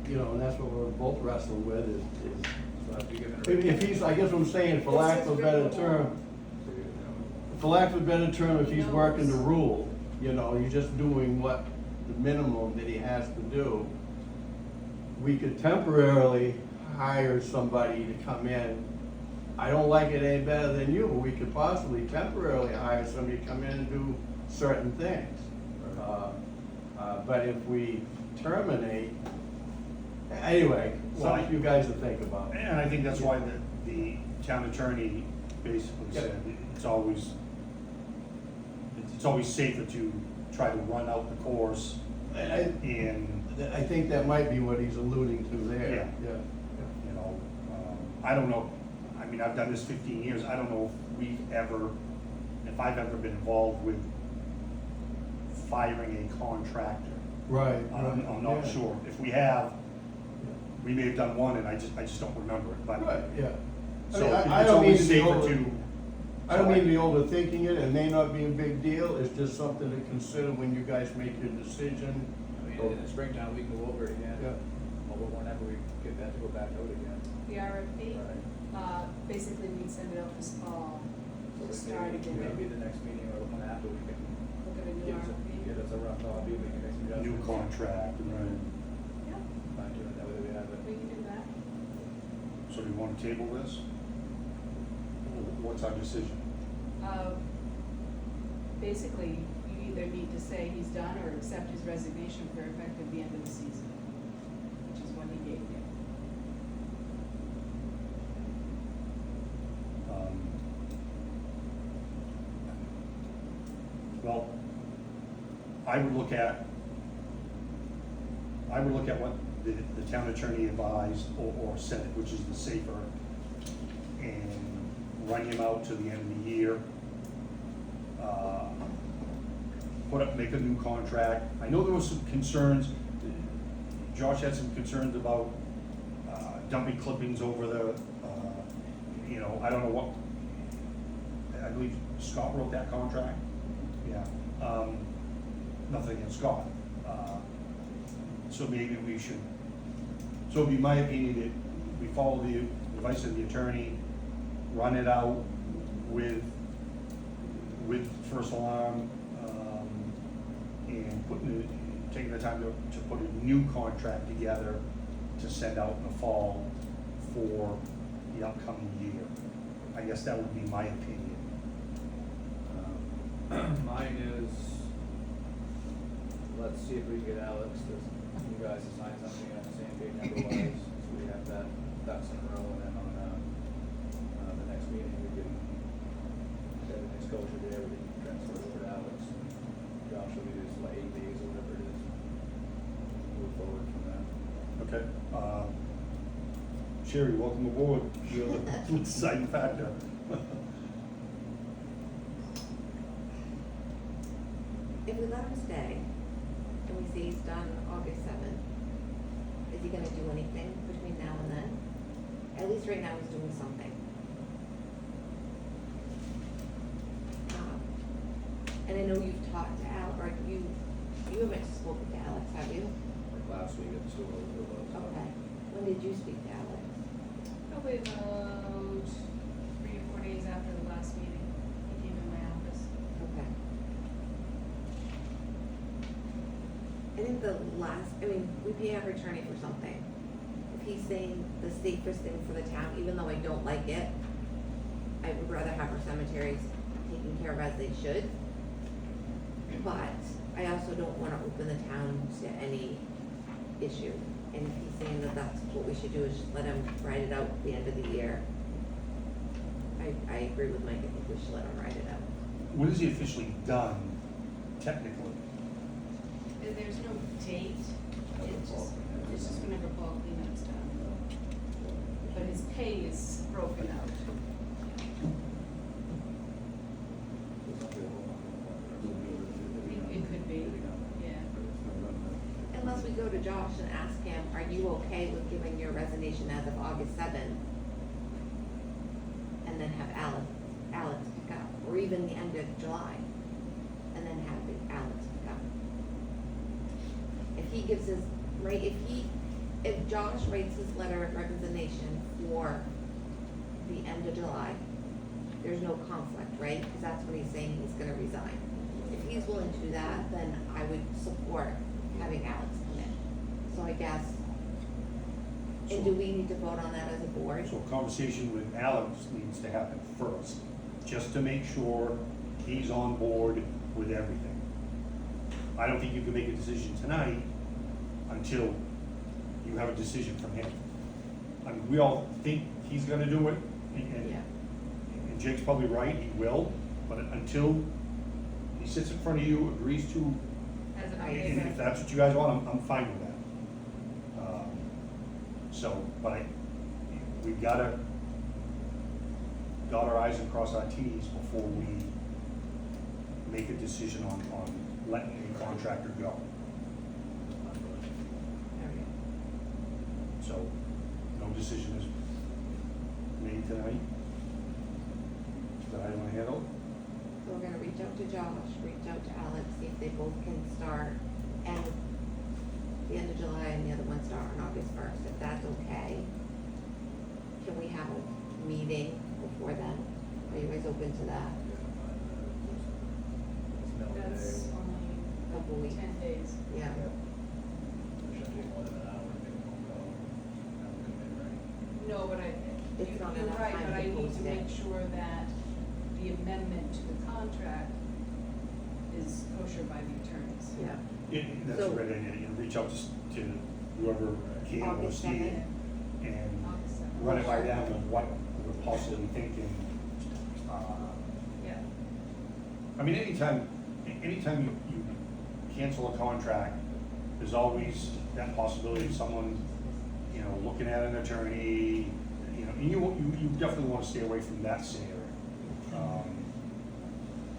you know, and that's what we're both wrestling with is So if you give it a- if he's, I guess what I'm saying, for lack of a better term, if he's working the rule, you know, he's just doing what the minimum that he has to do. We could temporarily hire somebody to come in. I don't like it any better than you, but we could possibly temporarily hire somebody to come in and do certain things. But if we terminate, anyway, something you guys to think about. And I think that's why the town attorney basically said it's always safer to try to run out the course and, I think that might be what he's alluding to there. Yeah. you know, I don't know, I mean, I've done this 15 years, I don't know if I've ever been involved with firing a contractor. Right. I'm not yeah. sure. If we have, we may have done one and I just don't remember it, but. Right, yeah. So I it's don't mean always to be safer over, to. I don't mean to be overthinking it, it may not be a big deal, it's just something to consider when you guys make your decision. I mean, in the springtime, we can go over it again. Yeah. Or whenever we get that to go back out again. The RFP, Right. basically we'd send it out this fall to So start again. maybe the next meeting or the one after, we can Look at a new get RFP. us a rough copy, we can make some adjustments. New contract, right? Yeah, Fine tune it, that way we have it. we can do that. So do you want to table this? What's our decision? Basically, you either need to say he's done or accept his resignation for effective the end of the season, which is when he gave you. Well, I would look at what the town attorney advised or said, which is the safer, and run him out to the end of the year. Make a new contract. I know there was some concerns, Josh had some concerns about dumping clippings over the, I don't know what, I believe Scott wrote that contract. Yeah, nothing against Scott. So maybe we should, so it'd be my opinion that we follow the advice of the attorney, run it out with first alarm, and taking the time to put a new contract together to send out in the fall for the upcoming year. I guess that would be my opinion. Mine is, let's see if we can get Alex, you guys to sign something on the same page number-wise, so we have that ducks in a row, and then on the next meeting, we can, everything's kosher there, we can transfer it over to Alex. Josh will do this like 8 days or whatever it is. Move forward from that. Okay. Sherry, welcome aboard. You're the deciding factor. If we let him stay, and we see he's done August 7th, is he gonna do anything between now and then? At least right now he's doing something. And I know you've talked to Al, or you haven't spoken to Alex, have you? Like last week at the store, it was. Okay. When did you speak to Alex? Probably about 3 to 4 days after the last meeting, he came in my office. Okay. I think we pay our attorney for something. If he's saying the safest thing for the town, even though I don't like it, I would rather have our cemeteries taken care of as they should. But I also don't wanna open the town to any issue. And if he's saying that that's what we should do, is just let him ride it out at the end of the year. I agree with Mike, I think we should let him ride it out. When is he officially done, technically? There's no date, it's just whenever fall cleanup's done. But his pay is broken out. It could be, yeah. Unless we go to Josh and ask him, are you okay with giving your resignation as of August 7th? And then have Alex pick up, or even the end of July, and then have Alex pick up. If he gives his, right, if Josh writes his letter of resignation for the end of July, there's no conflict, right? Because that's when he's saying he's gonna resign. If he's willing to do that, then I would support having Alex come in. So I guess, and do we need to vote on that as a board? So a conversation with Alex needs to happen first, just to make sure he's on board with everything. I don't think you can make a decision tonight until you have a decision from him. I mean, we all think he's gonna do it, and Jake's probably right, he will, but until he sits in front of you, agrees to, As of and August if that's what you guys want, I'm fine with that. But we've gotta dot our i's and cross our t's before we make a decision on letting a contractor go. decision is made tonight that I wanna handle. So we're gonna reach out to Josh, reach out to Alex, see if they both can start and the end of July and the other one start on August first, if that's okay. Can we have a meeting before then? Are you guys open to that? That's only Couple weeks. 10 days. Yeah. Shouldn't take more than an hour to make a phone call, have them come in, right? No, but It's not you're enough right, time but to I need post to it. make sure that the amendment to the contract is kosher by the attorneys. Yeah. That's So- a great idea, you know, reach out to whoever can or August see it 2nd. and August 2nd. run it by them of what we're possibly thinking. Yeah. I mean, anytime you cancel a contract, there's always that possibility of someone, you know, looking at an attorney, you know, and you definitely wanna stay away from that scenario.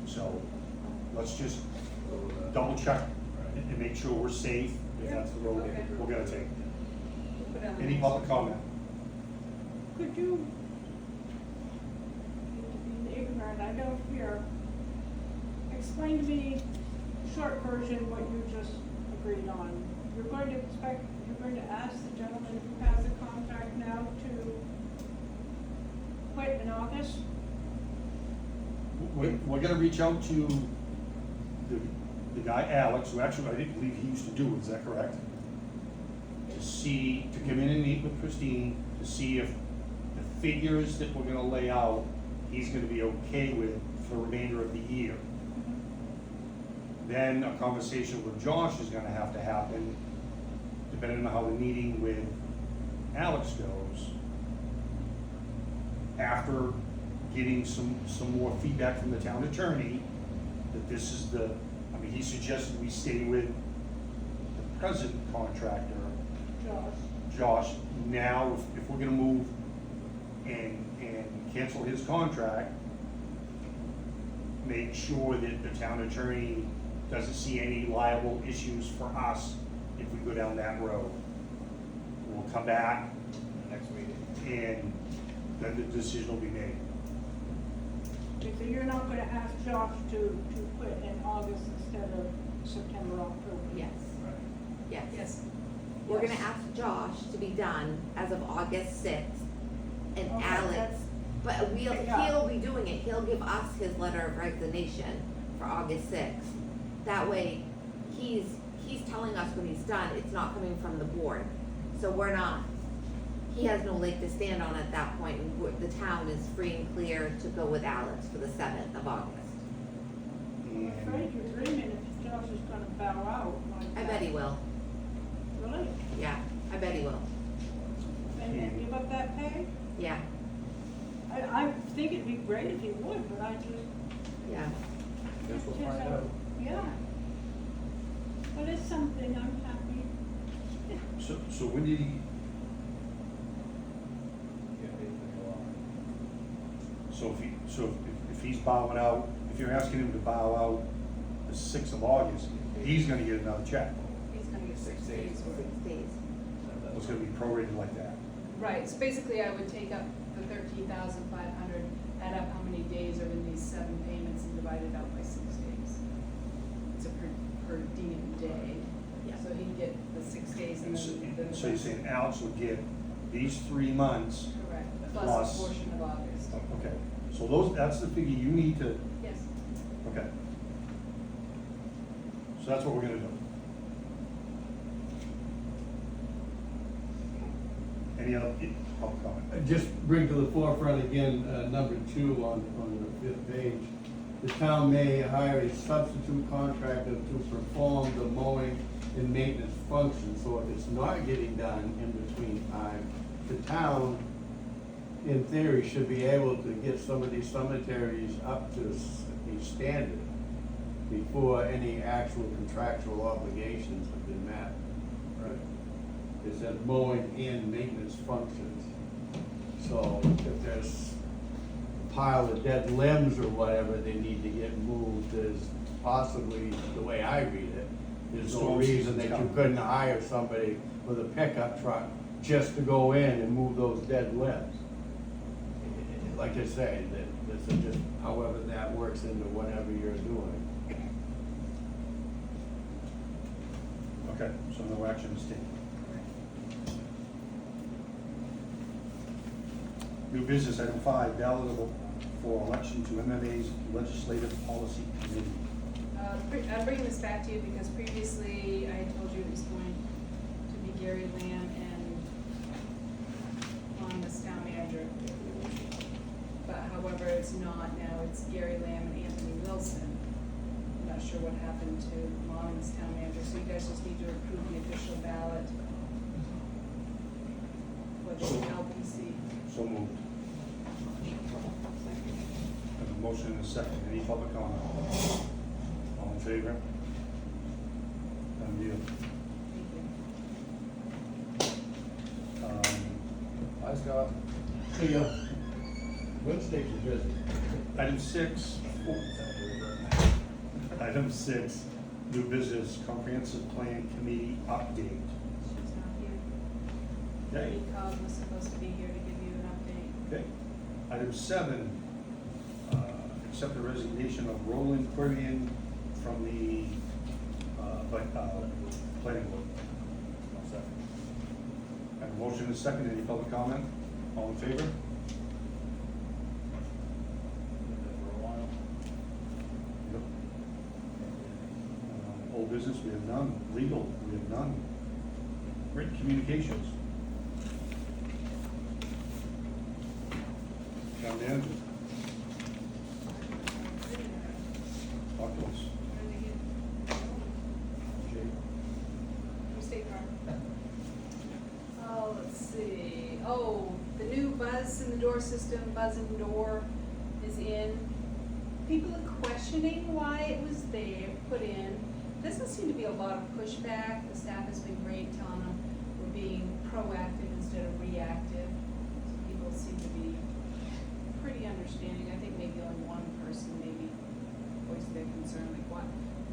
So, let's just double check and make sure we're safe, if that's the road Okay. we're gonna take. Put it on the Any next public one. comment? Could you, being ignorant, I don't hear, explain to me, short version, what you just agreed on. You're going to ask the gentleman who has a contract now to quit in August? We're gonna reach out to the guy Alex, who actually I didn't believe he used to do it, is that correct? To come in and meet with Christine, to see if the figures that we're gonna lay out, he's gonna be okay with for the remainder of the year. Then a conversation with Josh is gonna have to happen, depending on how the meeting with Alex goes. After getting some more feedback from the town attorney, that this is he suggested we stay with the present contractor, Josh. Now, if we're gonna move and cancel his contract, make sure that the town attorney doesn't see any liable issues for us if we go down that road. We'll come back Next meeting. and then the decision will be made. Okay, so you're not gonna ask Josh to quit in August instead of September, October? Yes, Right. yes. Yes. We're gonna ask Josh to be done as of August sixth, and Okay, Alex, that's- but Yeah. he'll be doing it, he'll give us his letter of resignation for August sixth. That way, he's telling us when he's done, it's not coming from the board, so he has no leg to stand on at that point, and the town is free and clear to go with Alex for the 7th of August. I'm afraid you're dreaming if Josh is gonna bow out like that. I bet he will, Really? yeah, I bet he will, And give up that pay? yeah, I think it'd be great if he would, but I just. yeah. Guess we'll just, find out. Yeah. But it's something, I'm happy. So when did he, Yeah, they go on. so if he's bowing out, if you're asking him to bow out the 6th of August, he's gonna get another check. He's gonna get 6 days worth. 6 days. It's gonna be prorated like that. Right, so basically I would take up the 13,500, add up how many days are in these 7 payments and divide it out by 6 days. It's a per diem day. Yeah. So he'd get the 6 days and And so, then the. so you're saying Alex would get these 3 months, Correct, plus plus- a portion of August. okay, so that's the figure you need to, Yes. okay. So that's what we're gonna do. Any other public comment? Just bring to the forefront again, number 2 on the 5th page. The town may hire a substitute contractor to perform the mowing and maintenance functions. So if it's not getting done in between time, the town, in theory, should be able to get some of these cemeteries up to a standard before any actual contractual obligations have been met. Right. It says mowing and maintenance functions. So if there's a pile of dead limbs or whatever, they need to get moved, there's possibly, the way I read it, there's no Storm reason season's that you coming. couldn't hire somebody with a pickup truck just to go in and move those dead limbs. Like I say, this is just however that works into whatever you're doing. Okay, so no action is taken. New business, item 5, ballot for election to MMA's Legislative Policy Committee. I'm bringing this back to you because previously I told you it was going to be Gary Lamb and on the town manager. But however, it's not now, it's Gary Lamb and Anthony Wilson. I'm not sure what happened to Mom and this town manager, so you guys just need to approve the official ballot for the LPC. So moved. Have a motion and a second. Any public comment? All in favor? Done deal. Thank you. Hi, Scott. See ya. Wednesdays are busy. Item 6, item 6, new business comprehensive plan committee update. She's not here. Okay. He called, was supposed to be here to give you an update. Okay. Item 7, accept the resignation of Roland Quirian from the, planning board. One second. I have a motion and a second. Any public comment? All in favor? Been there for a while. Yep. Old business, we have none. Legal, we have none. Written communications. Town manager, talk to us. State Farm. Oh, let's see, oh, the new buzz in the door system, buzz in the door is in. People are questioning why it was there, put in. Doesn't seem to be a lot of pushback. The staff has been great telling them we're being proactive instead of reactive. So people seem to be pretty understanding. I think maybe only one person maybe voiced their concern, like, what?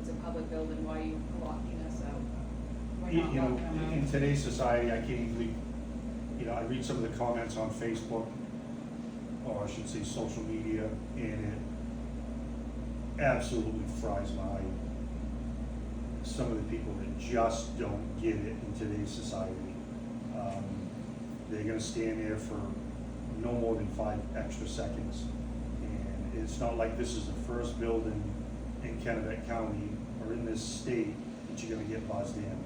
It's a public building, why are you blocking us out? We're You not know, locking them out. in today's society, I can't even, I read some of the comments on Facebook, or I should say social media, and it absolutely fries my eye. Some of the people that just don't get it in today's society. They're gonna stand there for no more than 5 extra seconds. And it's not like this is the first building in Kennebec County or in this state that you're gonna get buzzed in.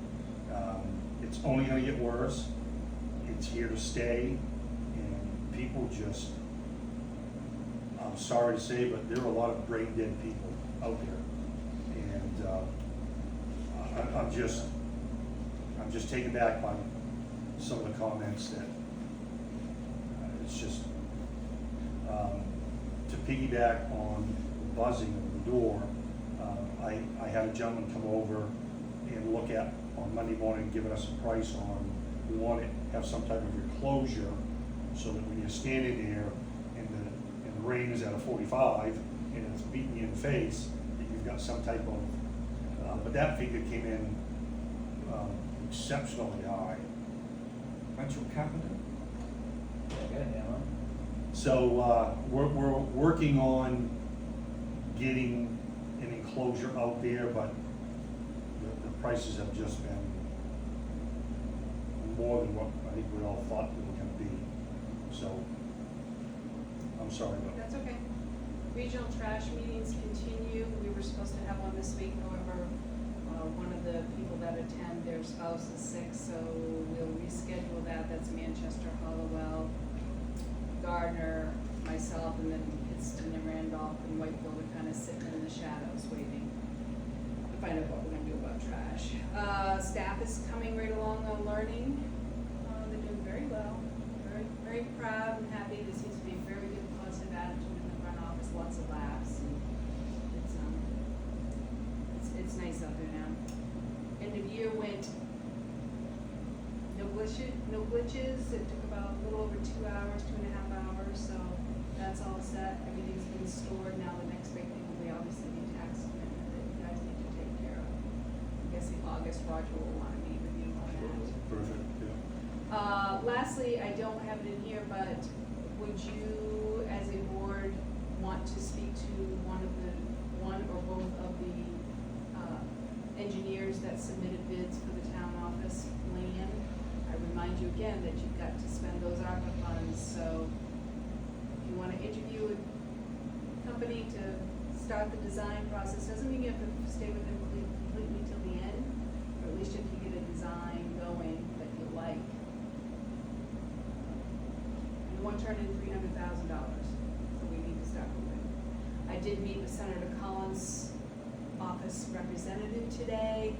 It's only gonna get worse. It's here to stay, and people just, I'm sorry to say, but there are a lot of brain dead people out there. And I'm just taken back by some of the comments that, it's just, to piggyback on the buzzing of the door, I had a gentleman come over and look at, on Monday morning, giving us a price on, we want to have some type of enclosure, so that when you're standing there and the rain is at a 45, and it's beating you in the face, that you've got some type of, but that figure came in exceptionally high. Aren't you a carpenter? Yeah, man. So, we're working on getting an enclosure out there, but the prices have just been more than what I think we all thought they were gonna be. So, I'm sorry, but That's okay. Regional trash meetings continue. We were supposed to have one this week, however, one of the people that attend, their spouse is sick, so we'll reschedule that. That's Manchester, Hollowell, Gardner, myself, and then Pittston and Randolph and Whiteville are kind of sitting in the shadows waiting to find out what we're gonna do about trash. Staff is coming right along on learning. They're doing very well. Very, very proud and happy. There seems to be a very good positive attitude in the front office, lots of laughs, and it's nice out there now. End of year went, no glitches. It took about a little over 2 hours, 2.5 hours, so that's all set. Everything's been stored. Now the next big thing will be obviously the tax commitment that you guys need to take care of. I'm guessing August, Roger will want to meet with you on that. perfect, yeah. Lastly, I don't have it in here, but would you, as a board, want to speak to one or both of the, engineers that submitted bids for the town office land? I remind you again that you've got to spend those ARPA funds, so if you wanna interview a company to start the design process, doesn't mean you have to stay with them completely till the end, but at least if you get a design going that you like. We want to turn in $300,000, so we need to start moving. I did meet with Senator Collins' office representative today.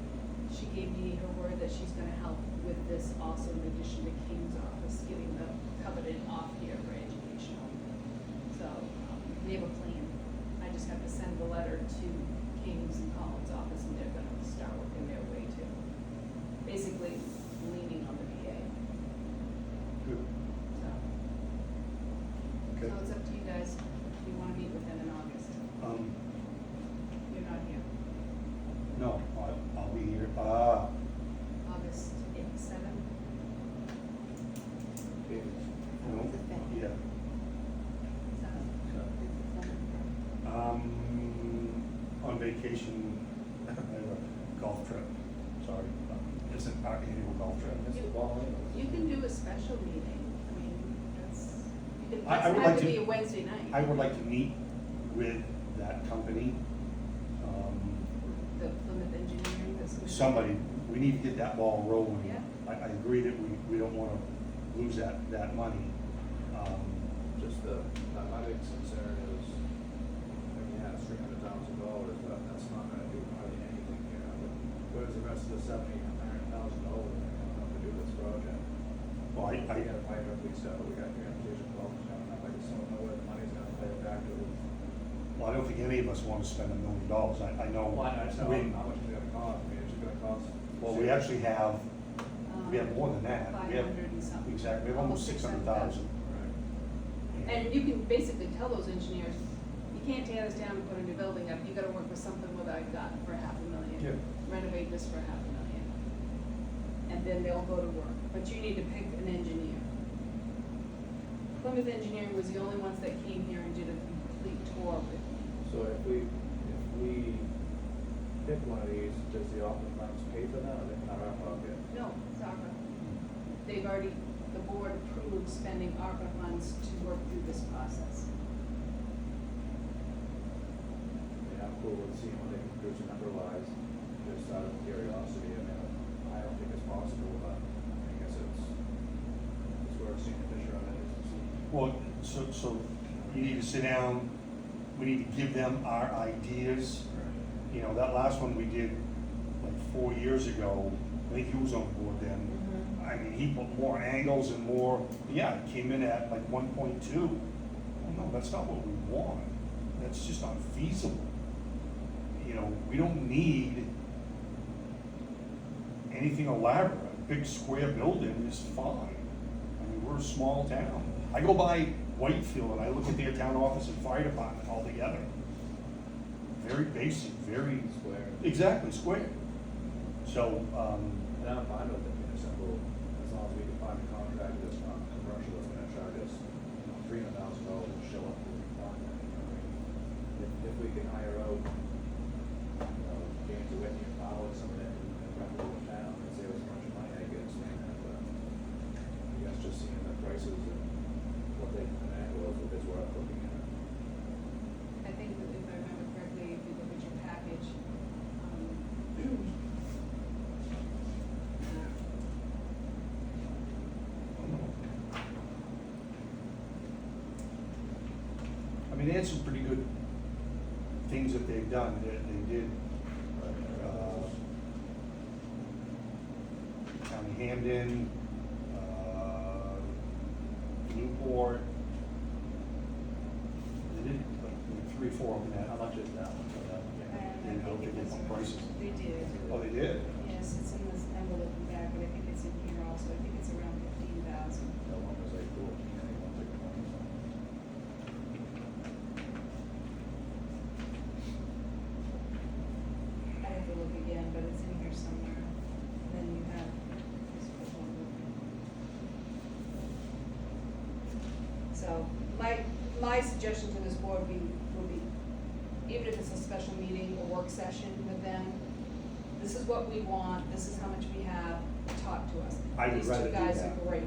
She gave me her word that she's gonna help with this also in addition to King's office, getting the covenant off here for educational. So, we have a plan. I just have to send the letter to King's and Collins' office, and they're gonna start working their way too. Basically, leaning on the VA, Good. so. Okay. So it's up to you guys, if you wanna meet with them in August. You're not here. No, I'll be here, August 8th, 7th. no, It's the fifth. yeah. 7th. On vacation, I have a golf trip, sorry, isn't our annual golf trip. Missed the ball anyway. You can do a special meeting, I mean, you can, I doesn't would have like to to- be a Wednesday night. I would like to meet with that company, The Plymouth Engineering, that's. who- somebody, we need to get that ball rolling. Yeah. I agree that we don't wanna lose that money. Just my big concern is, yeah, it's $300,000, but that's not gonna do hardly anything here. Where's the rest of the $70,000 to do this project? Well, We got a pipe up, we got transportation problems coming up, I just don't know where the money's gonna play a factor with. well, I don't think any of us wanna spend $1 million, I know. Well, I just know we- how much it's gonna cost, I mean, it's gonna cost. Well, we actually have, we have more than that. We have 500 and something. Exactly, we have almost 600,000. Right. And you can basically tell those engineers, you can't tear this down and put a new building up, you gotta work with something what I've got for $500,000. Yeah. Renovate this for $500,000. And then they'll go to work, but you need to pick an engineer. Plymouth Engineering was the only ones that came here and did a complete tour with me. So if we pick one of these, does the office funds pay for that, or they come out of our pocket? No, it's ARPA. They've already, the board approved spending ARPA funds to work through this process. Yeah, I'm cool with seeing what they can produce number-wise, just out of curiosity, I mean, I don't think it's possible, but I guess it's worth seeing a picture of it, just to see. Well, so you need to sit down, we need to give them our ideas. You know, that last one we did like 4 years ago, I think he was on board then. I mean, he put more angles and more, yeah, it came in at like 1.2. Well, no, that's not what we want. That's just unfeasible. You know, we don't need anything elaborate. A big square building is fine. I mean, we're a small town. I go by Whitefield and I look at their town office and fire department all together. Very basic, very, Square. exactly, square. So, And I'm fine with it being simple, as long as we can find a contractor that's not commercial, that's gonna charge us, $300,000 to show up with the contract, you know what I mean? If we can hire out, James Whitney and Powell, some of that, and run the whole town, and save us a bunch of money, I guess, and, I guess just seeing the prices and what they can handle is worth looking at. I think that if I remember correctly, if you look at your package, I mean, they had some pretty good things that they've done. They did, County Hamden, Newport. They did like 3 or 4 of them that. How much is that one for that? You know, they did some prices. They did. Oh, they did? Yes, it's in this envelope in back, but I think it's in here also, I think it's around 15,000. That one was like 14, I think one's like 20 something. I have to look again, but it's in here somewhere. Then you have this one. So my suggestion to this board would be, even if it's a special meeting or work session with them, this is what we want, this is how much we have, talk to us. I would rather do These two guys that. are great.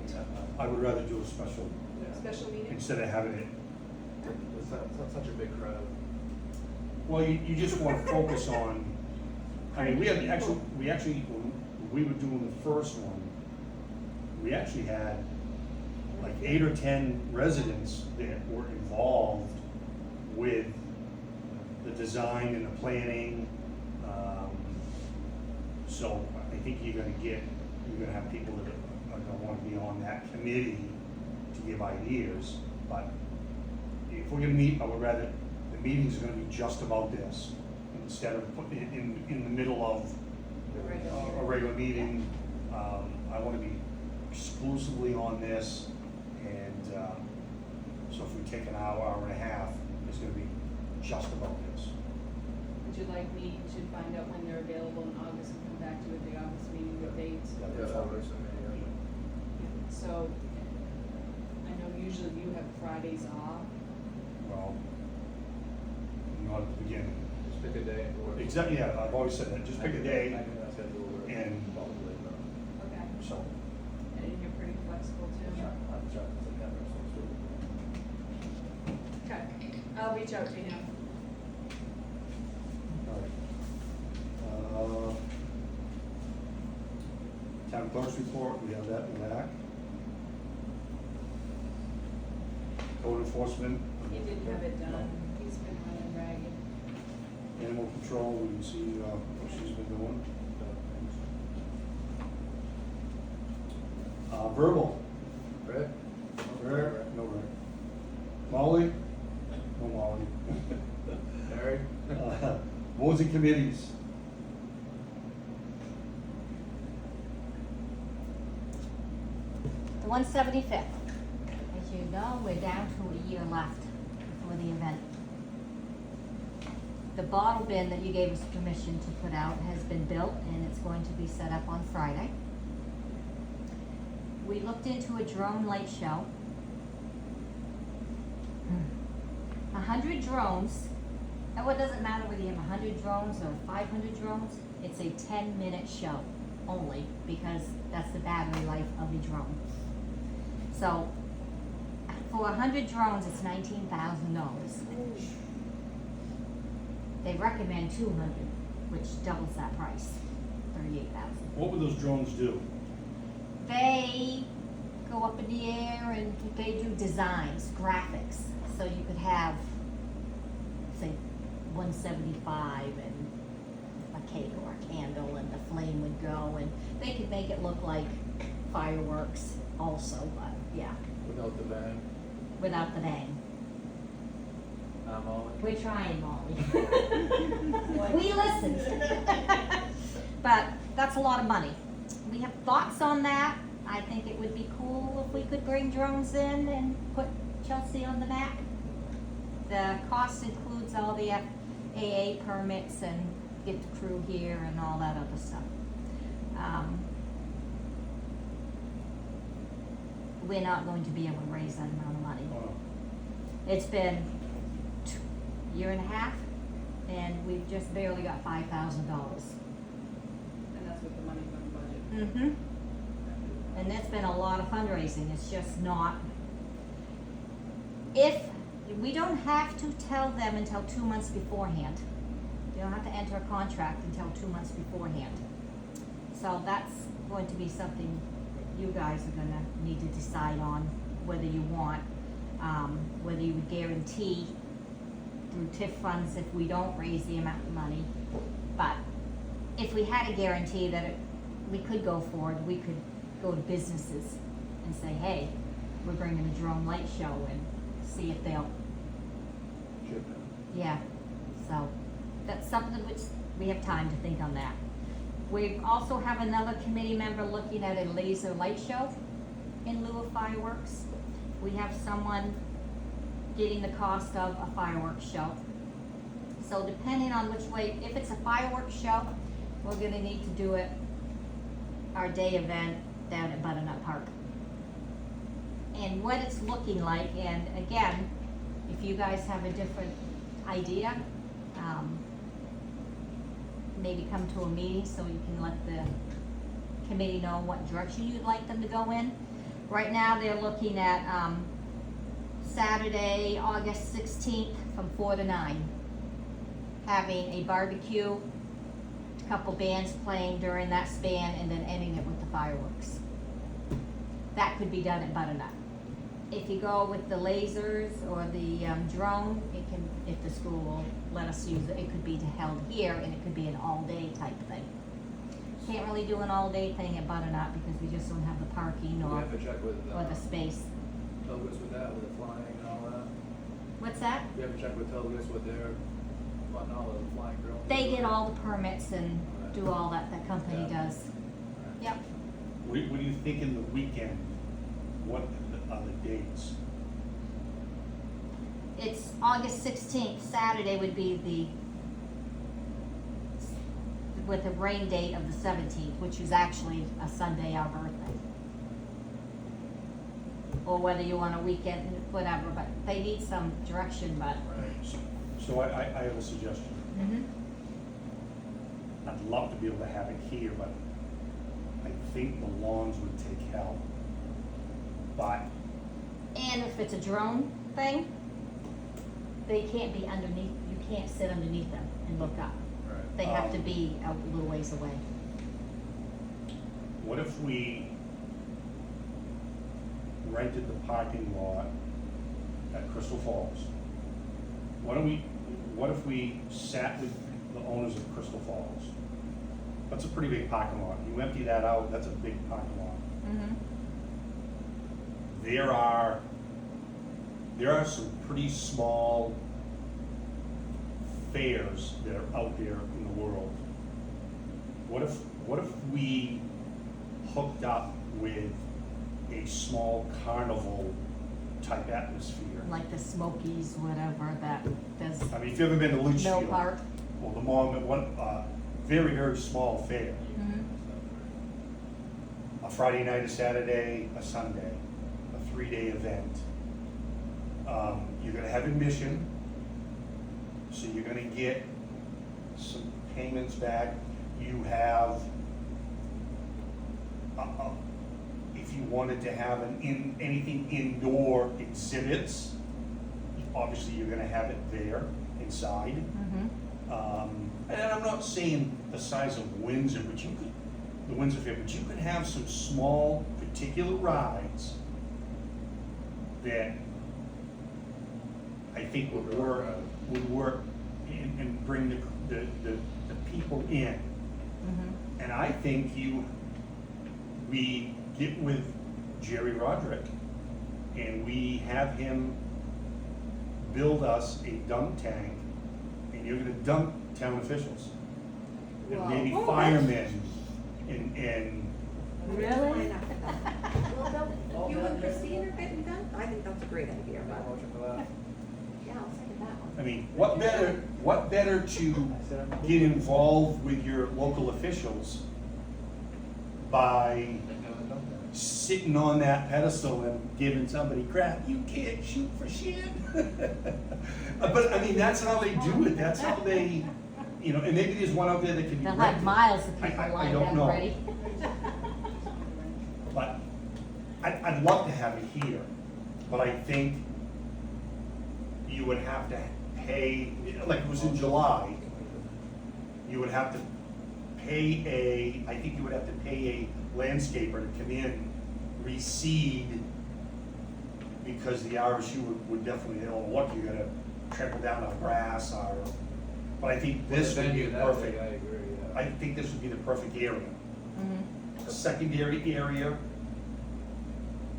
I would rather do a special, Special meeting? instead of having it, It's such a big crowd. well, you just wanna focus on, I mean, we actually, when we were doing the first one, we actually had like 8 or 10 residents that were involved with the design and the planning. So I think you're gonna have people that are gonna wanna be on that committee to give ideas. But if we're gonna meet, I would rather, the meetings are gonna be just about this, instead of putting it in the middle of a regular meeting. I wanna be exclusively on this, and, so if we take an hour and a half, it's gonna be just about this. Would you like me to find out when they're available in August and come back to you at the August meeting with dates? Yeah, Yeah, that's that all. works for me, yeah. So, I know usually you have Fridays off. Well, not at the beginning. Just pick a day and work. Exactly, yeah, I've always said that, just pick a day, I think that's schedule work. and- Probably, but. Okay. so. And you're pretty flexible too? Yeah, I'm trying to September, so it's good. Okay, I'll reach out to him. All right. Town clerk's report, we have that in the back. Code enforcement. He didn't have it done, he's been running ragged. Animal control, we can see, what she's been doing. Verbal. Rick? Rick? No Rick. Molly? No Molly. Harry? Boards and committees. The 175th. As you know, we're down to a year left before the event. The bottle bin that you gave us permission to put out has been built and it's going to be set up on Friday. We looked into a drone light show. 100 drones, and what doesn't matter whether you have 100 drones or 500 drones, it's a 10-minute show only because that's the battery life of a drone. So, for 100 drones, it's $19,000. They recommend 200, which doubles that price, $38,000. What would those drones do? They go up in the air and they do designs, graphics. So you could have, say, 175 and a cake or a candle and the flame would go and they could make it look like fireworks also, but yeah, Without the bang. without the bang. Molly? We're trying, Molly. We listened. But that's a lot of money. We have thoughts on that. I think it would be cool if we could bring drones in and put Chelsea on the back. The cost includes all the AA permits and get the crew here and all that other stuff. We're not going to be able to raise that amount of money. It's been a year and a half, and we've just barely got $5,000. And that's with the money from the budget. Mm-hmm. And that's been a lot of fundraising, it's just not, we don't have to tell them until 2 months beforehand. You don't have to enter a contract until 2 months beforehand. So that's going to be something you guys are gonna need to decide on, whether you want, whether you would guarantee through TIF funds if we don't raise the amount of money. But if we had a guarantee that we could go forward, we could go to businesses and say, hey, we're bringing a drone light show and see if they'll, Chip in. yeah. So that's something which we have time to think on that. We also have another committee member looking at a laser light show in lieu of fireworks. We have someone getting the cost of a fireworks show. So depending on which way, if it's a fireworks show, we're gonna need to do it, our day event down at Butternut Park. And and what it's looking like, and again, if you guys have a different idea, maybe come to a meeting so you can let the committee know what direction you'd like them to go in. Right now, they're looking at, Saturday, August 16th, from 4 to 9. Having a barbecue, a couple bands playing during that span, and then ending it with the fireworks. That could be done at Butternut. If you go with the lasers or the drone, it can, if the school will let us use it, it could be held here, and it could be an all-day type thing. Can't really do an all-day thing at Butternut because we just don't have the parking We or have to check with, the space. Telgus with that, with the flying and all that. What's that? We have to check with Telgus with their, wanting all the flying drones. They get all the permits and do all that company Yeah. does. Yep. What do you think in the weekend? What are the dates? It's August 16th, Saturday would be with a rain date of the 17th, which is actually a Sunday, our birthday. Or whether you want a weekend, whatever, but they need some direction, but. Right. So I have a suggestion. I'd love to be able to have it here, but I think the lawns would take hell. But And if it's a drone thing, they can't be underneath, you can't sit underneath them and look up. Right. They have to be a little ways away. what if we rented the parking lot at Crystal Falls? What if we sat with the owners of Crystal Falls? That's a pretty big parking lot. You empty that out, that's a big parking lot. There are some pretty small fairs that are out there in the world. What if we hooked up with a small carnival type atmosphere? Like the Smokies, whatever, that does I mean, if you've ever been to Mill Litchfield, Park. or the mall, very, very small fair. A Friday night, a Saturday, a Sunday, a 3-day event. You're gonna have admission, so you're gonna get some payments back. You have, if you wanted to have anything indoor exhibits, obviously you're gonna have it there inside. And I'm not saying the size of Windsor, but the Windsor Fair, but you could have some small particular rides that I think would work and bring the people in. And I think we get with Jerry Roderick and we have him build us a dunk tank, and you're gonna dunk town officials. And maybe Whoa. firemen and Really? Well, you and Christine are getting done? I think that's a great idea, but, Motion for that. yeah, I'll second that one. I mean, what better to get involved with your local officials by sitting on that pedestal and giving somebody crap? You can't shoot for shit. But I mean, that's how they do it. That's how they, and maybe there's one out there that can be They'll rented. have miles of people I lined don't up know. ready. But I'd love to have it here, but I think you would have to pay, like it was in July, you would have to pay I think you would have to pay a landscaper to come in, reseed, because the RSU would definitely, look, you gotta trample down the grass, but I think this would be Venue that perfect. big, I agree, yeah. I think this would be the perfect area. A secondary area,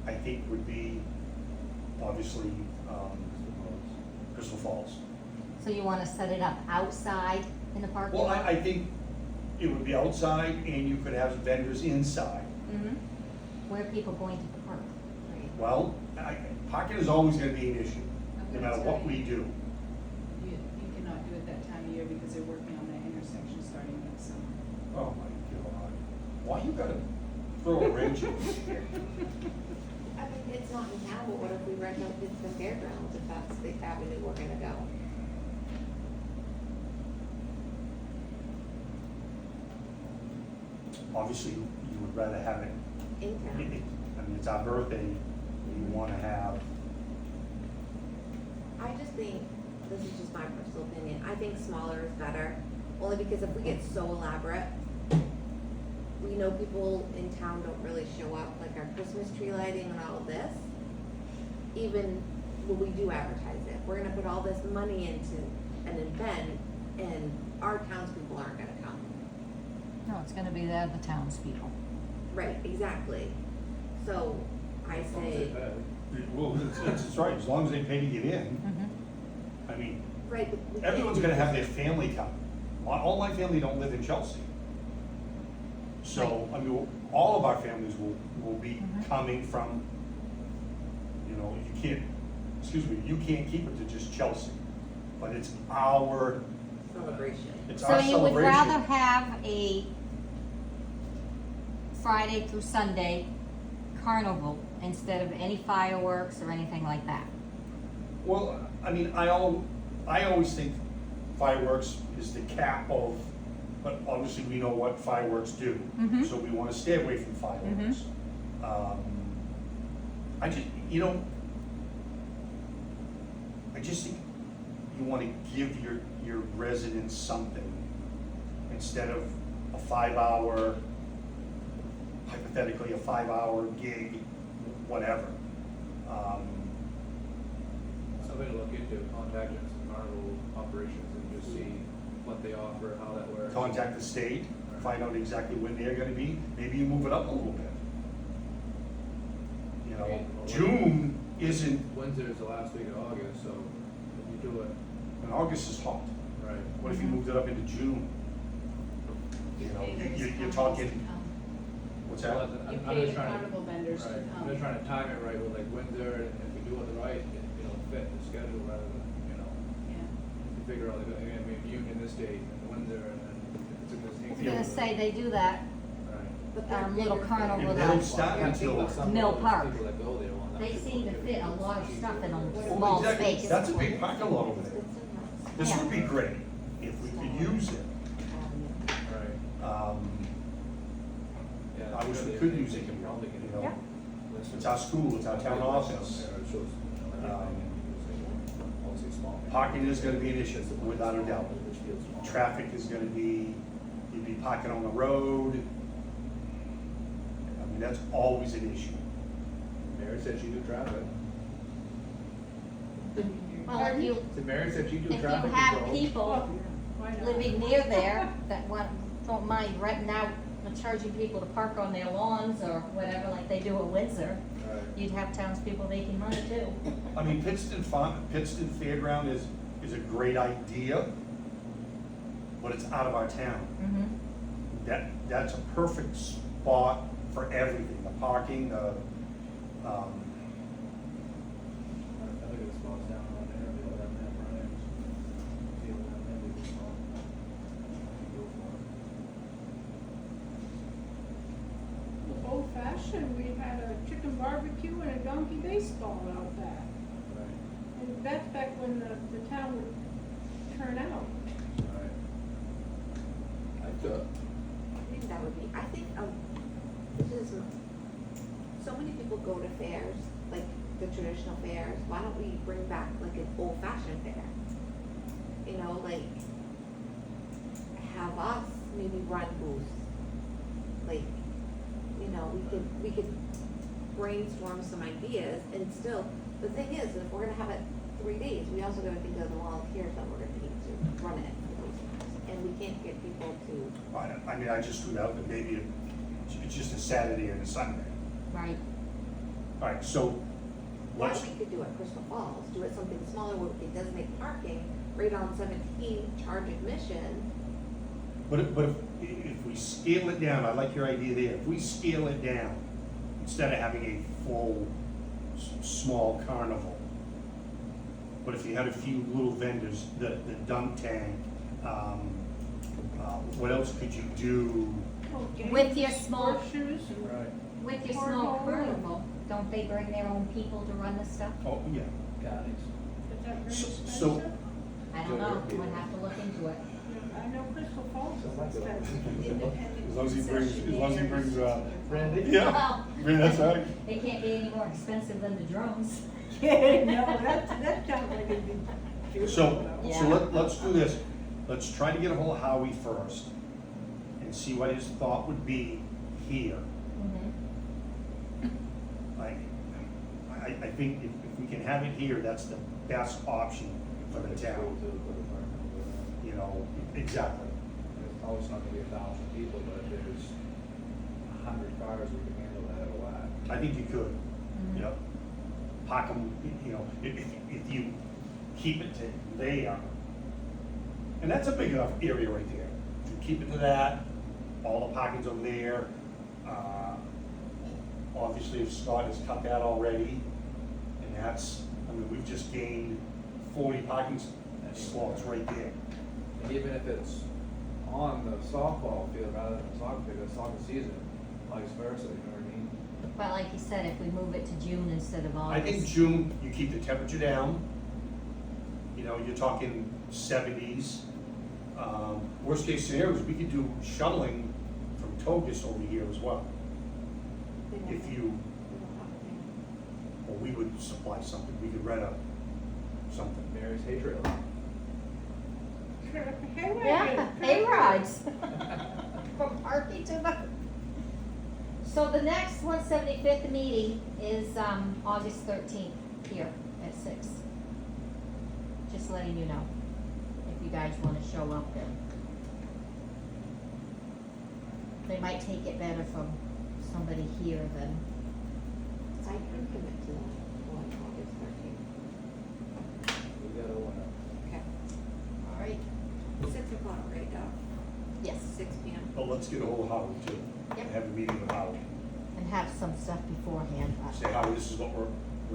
I think would be obviously Crystal Falls. So you wanna set it up outside in the parking Well, lot? I think it would be outside and you could have vendors inside. Where are people going to park? Well, parking is always gonna be an issue, no I'm matter gonna what tell we do. You cannot do it that time of year because they're working on that intersection starting next summer. Oh my God, why you gotta throw a wrench in this? I mean, it's not in town, but what if we rent out the fairgrounds, if that's the avenue we're gonna go? Obviously, you would rather have it, In town? I mean, it's our birthday, you wanna have, I just think, this is just my personal opinion, I think smaller is better, only because if we get so elaborate, we know people in town don't really show up, like our Christmas tree lighting and all of this. Even when we do advertise it, we're gonna put all this money into an event, and our townspeople aren't gonna come. No, it's gonna be the other townspeople. Right, exactly. So, I As long as say, they pay. well, it's right, as long as they pay to get in, Mm-hmm. I mean, right, but we can't everyone's do gonna have this. their family come. All my family don't live in Chelsea. So, I mean, all of our families will be Mhm. coming from, you know, you can't, excuse me, you can't keep it to just Chelsea. But it's our, Celebration. it's So our you would celebration. rather have a Friday through Sunday carnival instead of any fireworks or anything like that? Well, I mean, I always think fireworks is the cap of, but obviously we know what fireworks do. Mhm. So we wanna stay away from fireworks. I just, you know, I just think you wanna give your residents something instead of a 5-hour, hypothetically, a 5-hour gig, whatever. Something to look into, contacting some carnival operations and just see what they offer, how that works. Contact the state, find out exactly when they're gonna be, maybe you move it up a little bit. You know, June isn't, Windsor is the last week of August, so if you do it, and August is hot. right. What if you moved it up into June? You know, you're talking, what's You that? I'm pay just the trying to- carnival vendors to Right, come. I'm just trying to time it right with like Windsor, and if we do it right, it'll fit the schedule rather than, you know, Yeah. you figure out, like, I mean, Union this date, and Windsor, and then if it's in the I same. was gonna say, they do that, Right. But they're little bigger carnival And things. they that- don't start Yeah, I think until, that some Mill of those Park. people that go there want that they to seem to go fit a there. lot of stuff in a well, small exactly, space. that's a big parking lot over there. This Yeah. would be great if we could use it. Right. Yeah, I wish we sure could they- use they it, can probably get you it. know. List It's it. our school, it's our town office. Yeah, it shows, you know, everything, and obviously small. Parking is gonna be an issue, without a doubt. Which feels small. Traffic is gonna be, you'd be parking on the road. I mean, that's always an issue. Mary said she do traffic. Well, if you, So Mary said she do if you traffic have control. people Why not? living near there that don't mind renting out and charging people to park on their lawns or whatever, like they do at Windsor, Right. you'd have townspeople making money too. I mean, Pittston Fairground is a great idea, but it's out of our town. Mm-hmm. That's a perfect spot for everything, the parking, I think it's spots down on there, they don't have that front end. See what that end is called. Go for it. Old fashioned, we had a chicken barbecue and a donkey baseball out back. Right, And that's back when the town would turn out. right. I think that would be, I think, because so many people go to fairs, like the traditional fairs, why don't we bring back like an old fashioned fair? You know, like, have us maybe run booths, like, you know, we could brainstorm some ideas, and still, the thing is, if we're gonna have it 3 days, we also gotta think of the volunteers that we're gonna need to run it for those times, and we can't get people to. I mean, I just threw out that maybe it's just a Saturday and a Sunday. Right. All right, so What let's, we could do at Crystal Falls, do it something smaller where we could designate parking right on 17, charge admission. but if we scale it down, I like your idea there, if we scale it down, instead of having a full, small carnival, but if you had a few little vendors, the dunk tank, what else could you do? Well, With games, your small- horseshoes and Right. With your small Cornhole. carnival, don't they bring their own people to run this stuff? Oh, yeah. Counties. Is that very So- expensive? I don't know, we'll have to look into it. Yeah, I know Crystal Falls So is like a- expensive. As long as he brings, Randy? yeah, Well, that's right. They can't be any more expensive than the drones. Yeah, no, that's not like it'd be cheap. So Yeah. let's do this. Let's try to get a hold of Howie first and see what his thought would be here. I think if we can have it here, that's the best option for the town, you know, exactly. It's always not gonna be 1,000 people, but if there's 100 cars, we can handle that at a whack. I think you could, Mhm. yep. Park them, you know, if you keep it to there, and that's a big enough area right there. If you keep it to that, all the parking's over there. Obviously, if Scott has cut that already, and that's, I mean, we've just gained 40 parking slots right there. And even if it's on the softball field rather than the soccer field, it's soccer season, vice versa, you know what I mean? But like you said, if we move it to June instead of I August. think June, you keep the temperature down. You know, you're talking 70s. Worst case scenarios, we could do shuttling from Togus over here as well. If you, or we would supply something, we could rent something. Mary's hay trail. Yeah, hay rides. From Parky to the. So the next 175th meeting is, August 13th here at 6. Just letting you know, if you guys wanna show up there. They might take it better from somebody here than, I can commit to that on August 13th. We got a winner. Okay. alright, 6 o'clock, right, Doc? yes, 6 p.m. But let's get a hold of Howard too. Yep. Have a meeting with Howard. and have some stuff beforehand. Say, Howard, this is what we're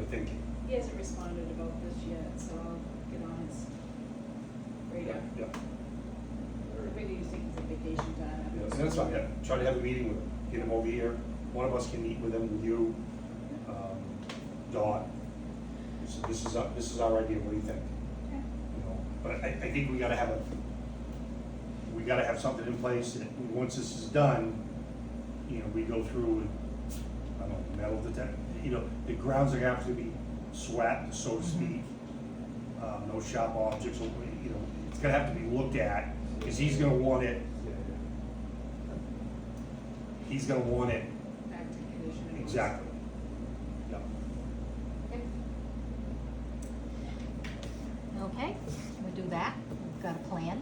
thinking. He hasn't responded about this yet, so I'll get on his radar. Yeah. I figure he's taking some vacation time. Yeah, and that's fine, yeah. Try to have a meeting with him, get him over here. One of us can meet with him, with you, Dot. So this is our idea, what do you think? You know, but I think we gotta have something in place that, once this is done, you know, we go through and, I don't know, metal detect, you know, the grounds are gonna have to be swept, so to speak. No sharp objects, or, you know, it's gonna have to be looked at, because he's gonna want it, Back to condition. exactly. Yep. Okay, we'll do that, we've got a plan.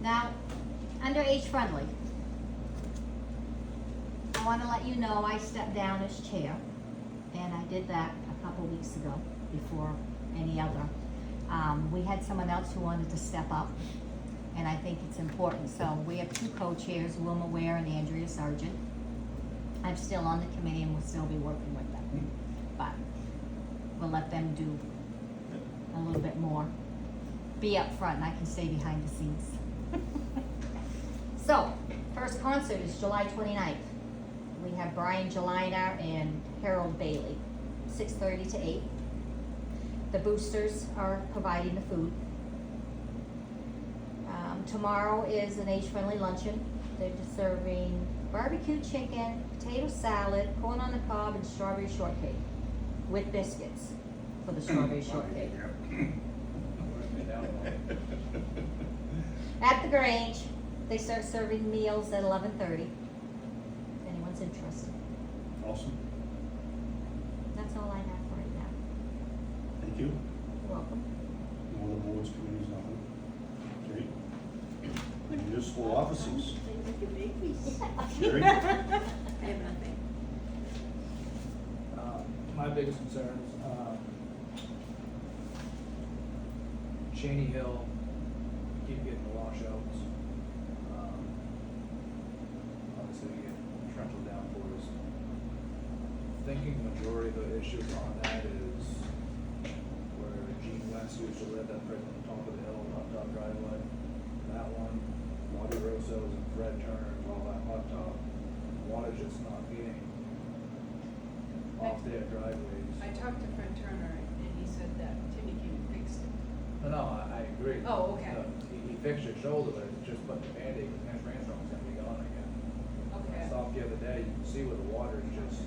Now, under age friendly, I wanna let you know I stepped down as chair, and I did that a couple weeks ago, before any other. We had someone else who wanted to step up, and I think it's important, so we have 2 co-chairs, Wilma Ware and Andrea Sargent. I'm still on the committee and we'll still be working with them, but we'll let them do a little bit more. Be up front and I can stay behind the scenes. So, first concert is July 29th. We have Brian Gelina and Harold Bailey, 6:30 to 8. The boosters are providing the food. Tomorrow is an age-friendly luncheon. They're just serving barbecue chicken, potato salad, corn on the cob, and strawberry shortcake with biscuits for the strawberry shortcake. At the Grange, they start serving meals at 11:30. If anyone's interested. Awesome, That's all I have for right now. thank you. You're welcome. No other boards, committees, nothing. Okay. Municipal offices. Sherry? I have nothing. My biggest concerns, Cheney Hill, keep getting the washouts. Obviously, we get torrential downpours. Thinking majority of the issues on that is where Gene West used to live, that right on the top of the hill, hot top driveway. That one, Marty Rosso's and Fred Turner's, all that hot top. Water's just not getting off their driveways. I talked to Fred Turner and he said that Timmy came and fixed it. No, I agree. Oh, okay. He fixed your shoulder, but it's just putting the Band-Aid, because next rainstorm's gonna be gone again. Okay. I stopped the other day, you can see where the water is just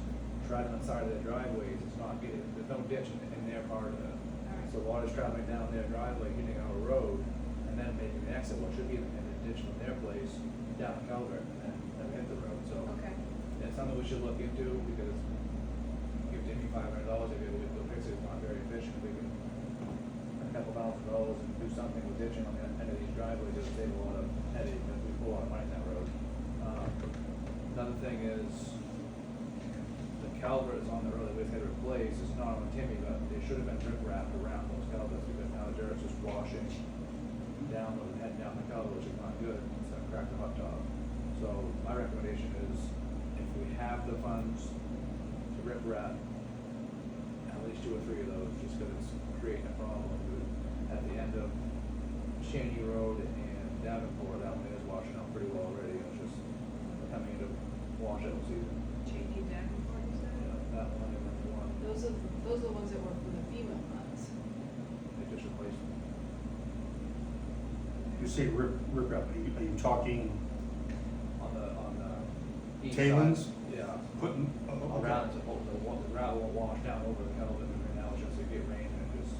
treading on the side of their driveways, it's not getting, there's no ditch in their part of it. Alright. So water's traveling down their driveway, hitting our road, and then making an exit, what should be in the ditch from their place, down the culvert, and then hit the road, so. Okay. It's something we should look into, because give Jimmy $500 if it would go fix it, it's not very efficient, we can a couple $1,000 and do something with ditching on the end of these driveways, it'll save a lot of headache, because we pull a lot of money in that road. Another thing is, the culvert is on the road that we've had to replace, it's not on Timmy, but they should have been rip wrapped around those culverts, because now the dirt's just washing down, heading down the culvert, which is not good, it's gonna crack the hot top. So my recommendation is, if we have the funds to rip wrap, at least 2 or 3 of those, just because it's creating a problem. At the end of Cheney Road and Davenport, that one is washing out pretty well already, it's just coming into washout season. J.D. Davenport, is that it? That one, and then the one, Those are the ones that were from the FEMA funds. they just replaced them. You say rip up, are you talking On the east Tailings? side, yeah. putting, Around, the gravel will wash down over the culvert, and now it's just a get rain and just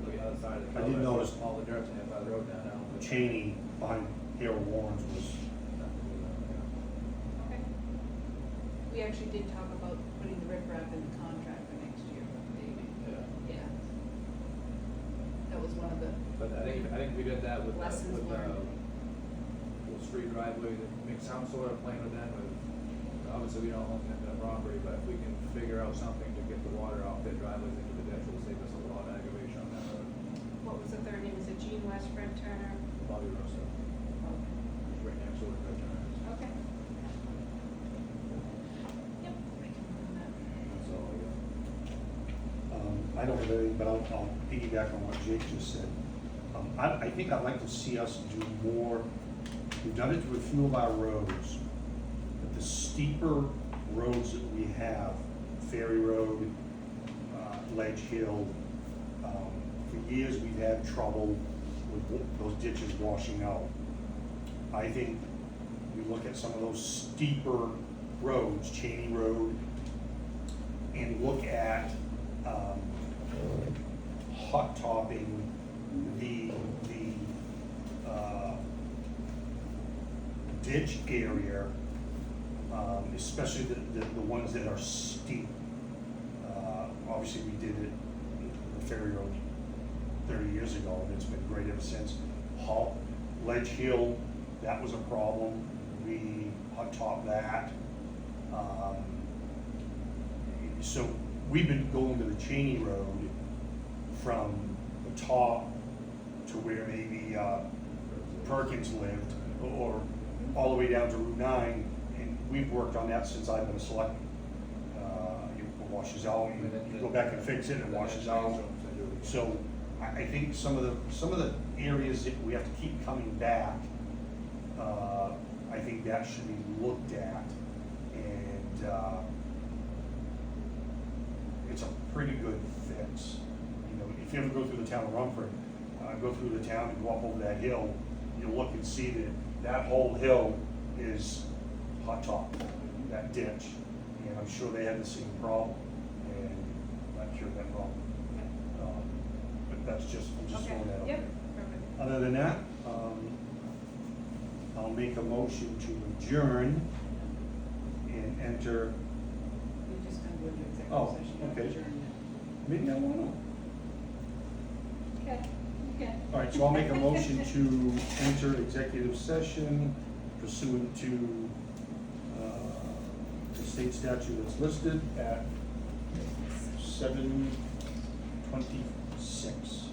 look at the other side of the I culvert. did notice all the dirt's in the other road now. but- Cheney behind Harold Warren's was, Okay. We actually did talk about putting the riprap in the contract for next year for paving. Yeah. Yeah. That was one of the, But I think we did that with, Lessons with, learned. with street driveways, and make some sort of plan with them, with, obviously we don't own that property, but if we can figure out something to get the water off their driveways into the ditch, will save us a lot of aggravation on that road. what was the third name? Was it Gene West, Fred Turner? Bobby Rosso, who's right next door to Fred Turner's. Okay. Yep, I can run that. That's all I got. I don't have anything, but I'll piggyback on what Jake just said. I think I'd like to see us do more, we've done it to a few of our roads, but the steeper roads that we have, Ferry Road, Ledge Hill, for years we've had trouble with those ditches washing out. I think we look at some of those steeper roads, Cheney Road, and look at hot topping the ditch area, especially the ones that are steep. Obviously, we did it, the Ferry Road 30 years ago, and it's been great ever since. Ledge Hill, that was a problem, we hot topped that. So we've been going to the Cheney Road from the top to where maybe Perkins lived, or all the way down to Route 9, and we've worked on that since I've been a selectman. It washes out, you go back and fix it, it washes out. So I think some of the areas that we have to keep coming back, I think that should be looked at, and it's a pretty good fix. You know, if you ever go through the town of Rumford, go through the town and go up over that hill, you'll look and see that whole hill is hot top, that ditch. And I'm sure they had the same problem, and not cured that problem. But that's just, I'm just Okay, throwing that out yep, there. perfect. Other than that, I'll make a motion to adjourn and enter, We're just gonna go into executive Oh, session. and okay. adjourn maybe I wanna. it. Okay, okay. All right, so I'll make a motion to enter executive session pursuant to the state statute that's listed at 7:26.